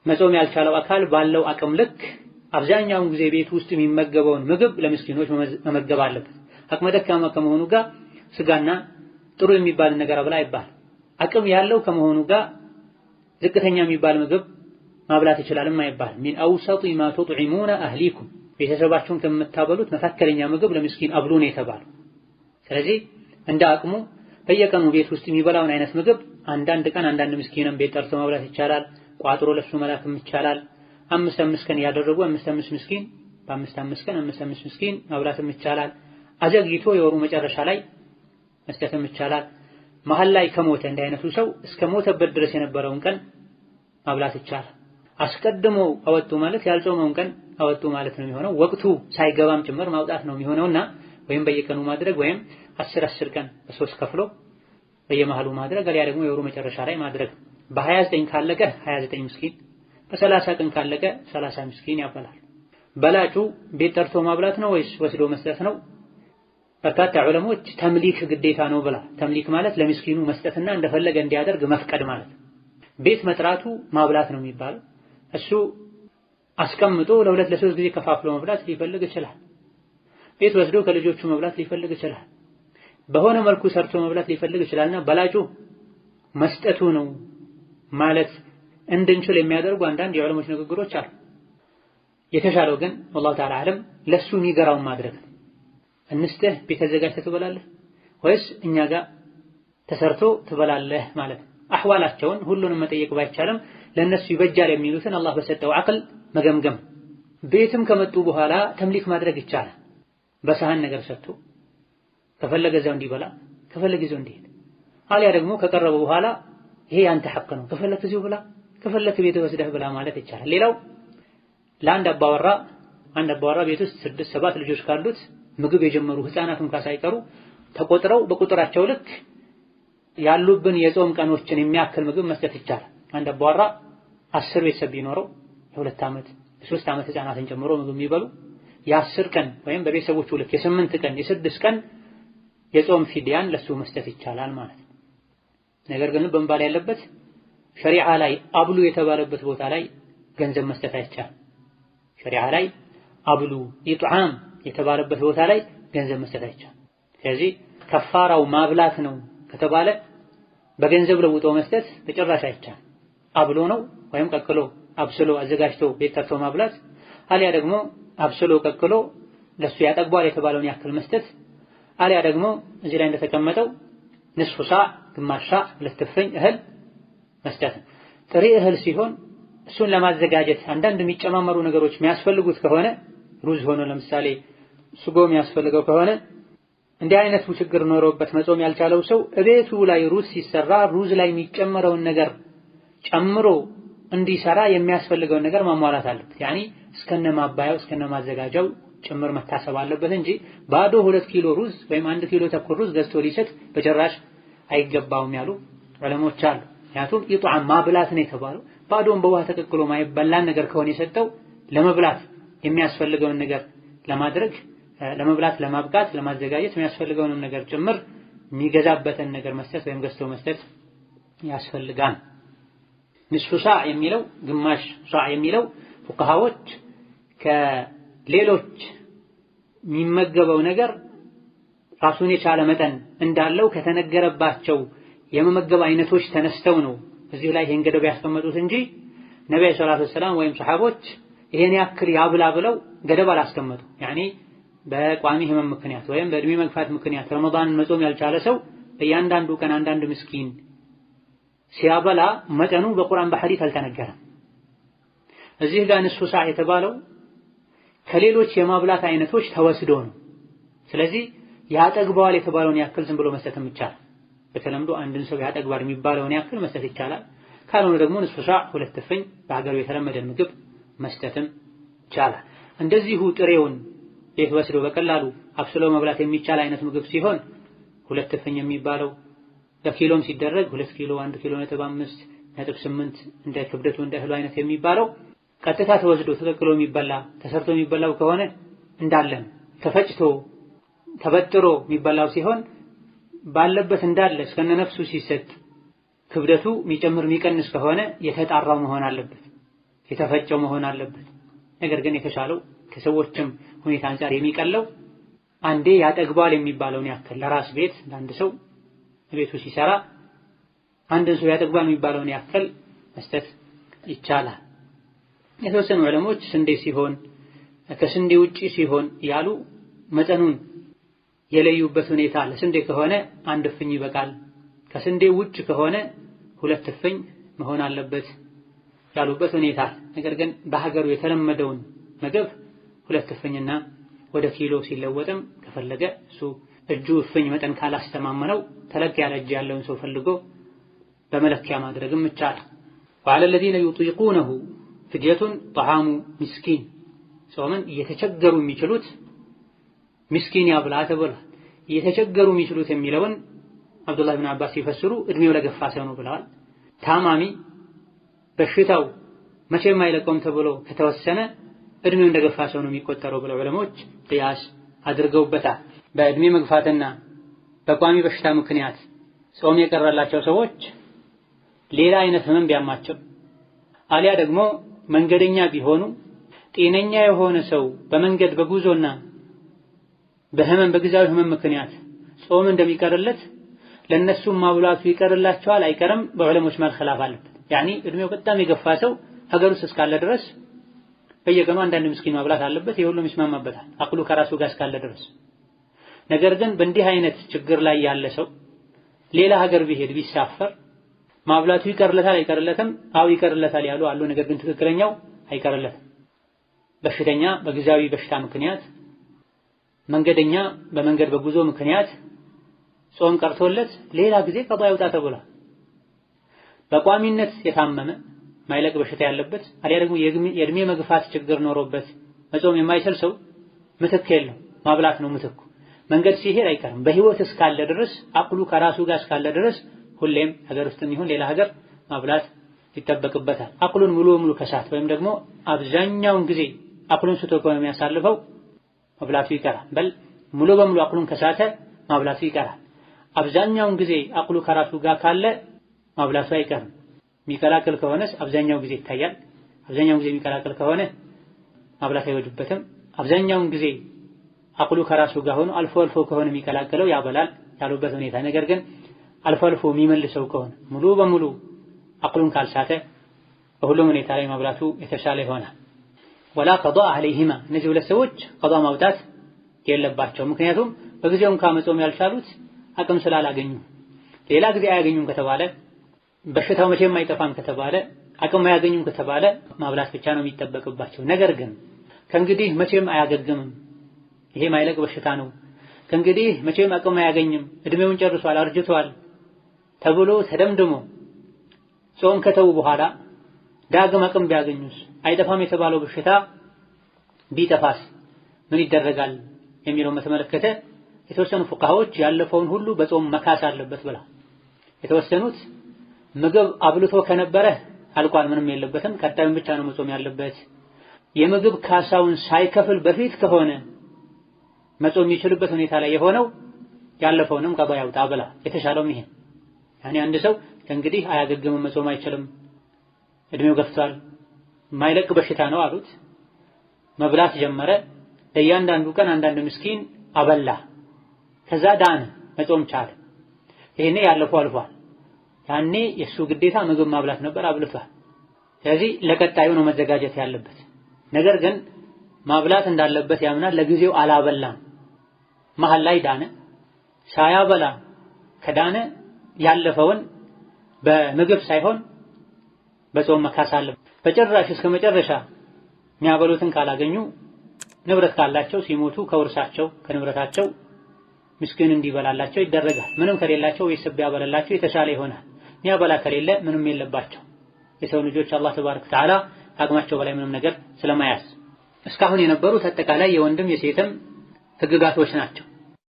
መጾም ያልቻለው አካል ባለው አቅም ልክ አብዛኛውን ጊዜ ቤት ውስጥ የሚመገበውን ምግብ ለምስኪኖች መመገብ አለበት። አቅመ ደካማ ከመሆኑ ጋር ስጋና ጥሩ የሚባል ነገር አብላ ይባል። አቅም ያለው ከመሆኑ ጋር ዝቅተኛ የሚባል ምግብ ማብላት ይችላልም አይባል። ሚን አውሰጢ ማ ቱጥዒሙነ አህሊኩም ቤተሰባችሁን ከምታበሉት መካከለኛ ምግብ ለምስኪን አብሉ ነው የተባለው። ስለዚህ እንደ አቅሙ በየቀኑ ቤት ውስጥ የሚበላውን አይነት ምግብ አንዳንድ ቀን አንዳንድ ምስኪንም ቤት ጠርቶ ማብላት ይቻላል። ቋጥሮ ለሱ መላክም ይቻላል። 5 ቀን ያደረጉ 5 ምስኪን በ5 ቀን 5 ምስኪን ማብላትም ይቻላል። አዘግይቶ የወሩ መጨረሻ ላይ መስጠትም ይቻላል። መሀል ላይ ከሞተ እንደ አይነቱ ሰው እስከ ሞተበት ድረስ የነበረውን ቀን ማብላት ይቻላል። አስቀድሞ አወጡ ማለት ያልጾመውን ቀን አወጡ ማለት ነው የሚሆነው። ወቅቱ ሳይገባም ጭምር ማውጣት ነው የሚሆነውና ወይም በየቀኑ ማድረግ ወይም 10 ቀን በ3 ከፍሎ በየመሃሉ ማድረግ አሊያ ደግሞ የወሩ መጨረሻ ላይ ማድረግ። በ29 ካለቀ 29 ምስኪን፣ በ30 ቀን ካለቀ 30 ምስኪን ያበላል። በላጩ ቤት ጠርቶ ማብላት ነው ወይስ ወስዶ መስጠት ነው? በርካታ ዑለሞች ተምሊክ ግዴታ ነው ብላ። ተምሊክ ማለት ለምስኪኑ መስጠትና እንደፈለገ እንዲያደርግ መፍቀድ ማለት። ቤት መጥራቱ ማብላት ነው የሚባለው። እሱ አስቀምጦ ለ2 ለ3 ጊዜ ከፋፍሎ መብላት ሊፈልግ ይችላል። ቤት ወስዶ ከልጆቹ መብላት ሊፈልግ ይችላል። በሆነ መልኩ ሰርቶ መብላት ሊፈልግ ይችላልና በላጩ መስጠቱ ነው ማለት እንድንችል የሚያደርጉ አንዳንድ የዑለሞች ንግግሮች አሉ። የተሻለው ግን ወላሁ ተዓላ አለም ለሱ የሚገራውን ማድረግ። እንስተህ ቤት ተዘጋጅተህ ትበላለህ ወይስ እኛ ጋር ተሰርቶ ትበላለህ ማለት ነው። አህዋላቸውን ሁሉንም መጠየቅ ባይቻልም ለነሱ ይበጃል የሚሉትን አላህ በሰጠው አቅል መገምገም። ቤትም ከመጡ በኋላ ተምሊክ ማድረግ ይቻላል። በሳህን ነገር ሰጥቶ ከፈለገ እዛው እንዲበላ ከፈለገ እዛው እንዲሄድ፣ አሊያ ደግሞ ከቀረበ በኋላ ይሄ ያንተ ሐቅ ነው ከፈለክ እዚሁ ብላ ከፈለክ ቤት ወስደህ ብላ ማለት ይቻላል። ሌላው ለአንድ አባወራ ቤት ውስጥ 6-7 ልጆች ካሉት ምግብ የጀመሩ ህፃናት እንኳን ሳይቀሩ ተቆጥረው በቁጥራቸው ልክ ያሉብን የጾም ቀኖችን የሚያክል ምግብ መስጠት ይቻላል። አንድ አባወራ 10 ቤተሰብ ቢኖረው የ2 ዓመት የ3 ዓመት ህፃናትን ጨምሮ ምግብ የሚበሉ የ10 ቀን ወይም በቤተሰቦቹ ልክ የ8 ቀን የ6 ቀን የጾም ፊድያን ለሱ መስጠት ይቻላል ማለት ነው። ነገር ግን በመባል ያለበት ሸሪዓ ላይ አብሉ የተባለበት ቦታ ላይ ገንዘብ መስጠት አይቻልም። ሸሪዓ ላይ አብሉ ኢጥዓም የተባለበት ቦታ ላይ ገንዘብ መስጠት አይቻልም። ስለዚህ ከፋራው ማብላት ነው ከተባለ በገንዘብ ለውጦ መስጠት በጭራሽ አይቻልም። አብሎ ነው ወይም ቀቅሎ አብስሎ አዘጋጅቶ ቤት ጠርቶ ማብላት፣ አሊያ ደግሞ አብስሎ ቀቅሎ ለሱ ያጠግቧል የተባለውን ያክል መስጠት፣ አሊያ ደግሞ እዚህ ላይ እንደተቀመጠው ንስፉ ሳዕ ግማሽ ሳዕ 2 እፍኝ እህል መስጠት። ጥሬ እህል ሲሆን እሱን ለማዘጋጀት አንዳንድ የሚጨማመሩ ነገሮች የሚያስፈልጉት ከሆነ ሩዝ ሆኖ ለምሳሌ ስጎ የሚያስፈልገው ከሆነ እንዲህ አይነቱ ችግር ኖሮበት መጾም ያልቻለው ሰው እቤቱ ላይ ሩዝ ሲሰራ ሩዝ ላይ የሚጨመረውን ነገር ጨምሮ እንዲሰራ የሚያስፈልገውን ነገር ማሟላት አለበት። ያኒ እስከነ ማባያው እስከነ ማዘጋጃው ጭምር መታሰብ አለበት እንጂ ባዶ 2 ኪሎ ሩዝ ወይም 1 ኪሎ ተኩል ሩዝ ገዝቶ ሊሰጥ በጭራሽ አይገባውም ያሉ ዑለሞች አሉ። ምክንያቱም ኢጥዓም ማብላት ነው የተባለው። ባዶን በውሃ ተቀቅሎ ማይበላን ነገር ከሆነ የሰጠው ለመብላት የሚያስፈልገውን ነገር ለማድረግ ለመብላት ለማብቃት ለማዘጋጀት የሚያስፈልገውን ነገር ጭምር የሚገዛበትን ነገር መስጠት ወይም ገዝቶ መስጠት ያስፈልጋል። ንስፉ ሳዕ የሚለው ግማሽ ሳዕ የሚለው ፉቃሃዎች ከሌሎች የሚመገበው ነገር ራሱን የቻለ መጠን እንዳለው ከተነገረባቸው የመመገብ አይነቶች ተነስተው ነው እዚህ ላይ ይሄን ገደብ ያስቀመጡት እንጂ ነብዩ ሰለላሁ ዐለይሂ ወሰለም ወይም ሰሐቦች ይሄን ያክል ያብላ ብለው ገደብ አላስቀመጡ። ያኒ በቋሚ ህመም ምክንያት ወይም በእድሜ መግፋት ምክንያት ረመዳንን መጾም ያልቻለ ሰው በእያንዳንዱ ቀን አንዳንድ ምስኪን ሲያበላ መጠኑ በቁርአን በሐዲስ አልተነገረም። እዚህ ጋር ንስፉ ሳዕ የተባለው ከሌሎች የማብላት አይነቶች ተወስዶ ነው። ስለዚህ ያጠግባዋል የተባለውን ያክል ዝም ብሎ መስጠትም ይቻላል። በተለምዶ አንድን ሰው ያጠግባል የሚባለውን ያክል መስጠት ይቻላል። ካልሆነ ደግሞ ንስፉ ሳዕ 2 እፍኝ በሀገሩ የተለመደ ምግብ መስጠትም ይቻላል። እንደዚሁ ጥሬውን ቤት ወስዶ በቀላሉ አብስሎ መብላት የሚቻል አይነት ምግብ ሲሆን 2 እፍኝ የሚባለው ለኪሎም ሲደረግ 2 ኪሎ 1 ኪሎ .5 .8 እንደ ክብደቱ እንደ እህሉ አይነት የሚባለው ቀጥታ ተወስዶ ተቀቅሎ የሚበላ ተሰርቶ የሚበላው ከሆነ እንዳለን ተፈጭቶ ተበጥሮ የሚበላው ሲሆን ባለበት እንዳለ እስከነ ነፍሱ ሲሰጥ ክብደቱ የሚጨምር የሚቀንስ ከሆነ የተጣራው መሆን አለበት፣ የተፈጨው መሆን አለበት። ነገር ግን የተሻለው ከሰዎችም ሁኔታ አንፃር የሚቀለው አንዴ ያጠግባል የሚባለውን ያክል ለራስ ቤት ለአንድ ሰው ቤቱ ሲሰራ አንድን ሰው ያጠግባል የሚባለውን ያክል መስጠት ይቻላል። የተወሰኑ ዑለሞች ስንዴ ሲሆን ከስንዴ ውጪ ሲሆን ያሉ መጠኑን የለዩበት ሁኔታ ለስንዴ ከሆነ 1 እፍኝ ይበቃል፣ ከስንዴ ውጭ ከሆነ 2 እፍኝ መሆን አለበት ያሉበት ሁኔታ። ነገር ግን በሀገሩ የተለመደውን ምግብ 2 እፍኝና ወደ ኪሎ ሲለወጥም ከፈለገ እሱ እጁ እፍኝ መጠን ካላስተማመነው ተለቅ ያለ እጅ ያለውን ሰው ፈልጎ በመለኪያ ማድረግም ይቻላል። وعلى الذين يطيقونه فدية طعام مسكين ጾምን እየተቸገሩ የሚችሉት ምስኪን ያብላ ተብሏል። እየተቸገሩ የሚችሉት የሚለውን አብዱላህ ኢብኑ አባስ ሲፈስሩ እድሜው ለገፋ ሰው ነው ብለዋል። ታማሚ በሽታው መቼም አይለቀውም ተብሎ ከተወሰነ እድሜው እንደገፋ ሰው ነው የሚቆጠረው ብለው ዑለሞች ቅያስ አድርገውበታል። በእድሜ መግፋትና በቋሚ በሽታ ምክንያት ጾም የቀረላቸው ሰዎች ሌላ አይነት ህመም ቢያማቸው አሊያ ደግሞ መንገደኛ ቢሆኑ ጤነኛ የሆነ ሰው በመንገድ በጉዞና በህመም በጊዜያዊ ህመም ምክንያት ጾም እንደሚቀርለት ለነሱም ማብላቱ ይቀርላቸዋል አይቀርም በዑለሞች መሃል ኺላፍ አለበት። ያኒ እድሜው በጣም የገፋ ሰው ሀገር ውስጥ እስካለ ድረስ በየቀኑ አንዳንድ ምስኪን ማብላት አለበት። የሁሉም ይስማማበታል አቅሉ ከራሱ ጋር እስካለ ድረስ። ነገር ግን በእንዲህ አይነት ችግር ላይ ያለ ሰው ሌላ ሀገር ቢሄድ ቢሳፈር ማብላቱ ይቀርለታል አይቀርለትም? አው ይቀርለታል ያሉ አሉ። ነገር ግን ትክክለኛው አይቀርለትም። በሽተኛ በጊዜያዊ በሽታ ምክንያት መንገደኛ በመንገድ በጉዞ ምክንያት ጾም ቀርቶለት ሌላ ጊዜ ቀዷ ያውጣ ተብሏል። በቋሚነት የታመመ ማይለቅ በሽታ ያለበት አሊያ ደግሞ የእድሜ መግፋት ችግር ኖሮበት መጾም የማይችል ሰው ምትክ የለው፣ ማብላት ነው ምትኩ። መንገድ ሲሄድ አይቀርም። በህይወት እስካለ ድረስ አቅሉ ከራሱ ጋር እስካለ ድረስ ሁሌም ሀገር ውስጥም ይሁን ሌላ ሀገር ማብላት ይጠበቅበታል። አቅሉን ሙሉ በሙሉ ከሳት ወይም ደግሞ አብዛኛውን ጊዜ አቅሉን ስቶ ከሆነ የሚያሳልፈው ማብላቱ ይቀራል። በል ሙሉ በሙሉ አቅሉን ከሳተ ማብላቱ ይቀራል። አብዛኛውን ጊዜ አቅሉ ከራሱ ጋር ካለ ማብላቱ አይቀርም። የሚቀላቅል ከሆነስ አብዛኛው ጊዜ ይታያል። አብዛኛውን ጊዜ የሚቀላቅል ከሆነ ማብላት አይወጅበትም። አብዛኛውን ጊዜ አቅሉ ከራሱ ጋር ሆኖ አልፎ አልፎ ከሆነ የሚቀላቅለው ያበላል ያሉበት ሁኔታ። ነገር ግን አልፎ አልፎ የሚመልሰው ከሆነ ሙሉ በሙሉ አቅሉን ካልሳተ በሁሉም ሁኔታ ላይ ማብላቱ የተሻለ ይሆናል። ወላ ቀዷ ዐለይሂማ እነዚህ ሁለት ሰዎች ቀዷ ማውጣት የለባቸው። ምክንያቱም በጊዜው እንኳን መጾም ያልቻሉት አቅም ስላላገኙ። ሌላ ጊዜ አያገኙም ከተባለ በሽታው መቼም አይጠፋም ከተባለ አቅም አያገኙም ከተባለ ማብላት ብቻ ነው የሚጠበቅባቸው። ነገር ግን ከእንግዲህ መቼም አያገግምም፣ ይሄ ማይለቅ በሽታ ነው፣ ከእንግዲህ መቼም አቅም አያገኝም፣ እድሜውን ጨርሷል፣ አርጅቷል ተብሎ ተደምድሞ ጾም ከተው በኋላ ዳግም አቅም ቢያገኙስ አይጠፋም የተባለው በሽታ ቢጠፋስ ምን ይደረጋል የሚለው በተመለከተ የተወሰኑ ፉቃሃዎች ያለፈውን ሁሉ በጾም መካስ አለበት ብላ፣ የተወሰኑት ምግብ አብልቶ ከነበረ አልቋል ምንም የለበትም ቀጣዩን ብቻ ነው መጾም ያለበት፣ የምግብ ካሳውን ሳይከፍል በፊት ከሆነ መጾም የሚችልበት ሁኔታ ላይ የሆነው ያለፈውንም ቀዷ ያውጣ ብላ። የተሻለው ይሄ ያኔ አንድ ሰው ከእንግዲህ አያገግምም መጾም አይችልም እድሜው ገፍቷል ማይለቅ በሽታ ነው አሉት፣ መብላት ጀመረ፣ ለእያንዳንዱ ቀን አንዳንድ ምስኪን አበላ፣ ከዛ ዳነ፣ መጾም ቻለ። ይሄኔ ያለፈው አልፏል። ያኔ የሱ ግዴታ ምግብ ማብላት ነበር፣ አብልቷል። ስለዚህ ለቀጣዩ ነው መዘጋጀት ያለበት። ነገር ግን ማብላት እንዳለበት ያምናል፣ ለጊዜው አላበላም፣ መሀል ላይ ዳነ። ሳያበላ ከዳነ ያለፈውን በምግብ ሳይሆን በጾም መካስ አለበት። በጭራሽ እስከ መጨረሻ የሚያበሉትን ካላገኙ ንብረት ካላቸው ሲሞቱ ከውርሳቸው ከንብረታቸው ምስኪን እንዲበላላቸው ይደረጋል። ምንም ከሌላቸው ቤተሰብ ቢያበላላቸው የተሻለ ይሆናል። የሚያበላ ከሌለ ምንም የለባቸው። የሰው ልጆች አላህ ተባረከ ወተዓላ አቅማቸው በላይ ምንም ነገር ስለማያዝ እስካሁን የነበሩት አጠቃላይ የወንድም የሴትም ህግጋቶች ናቸው።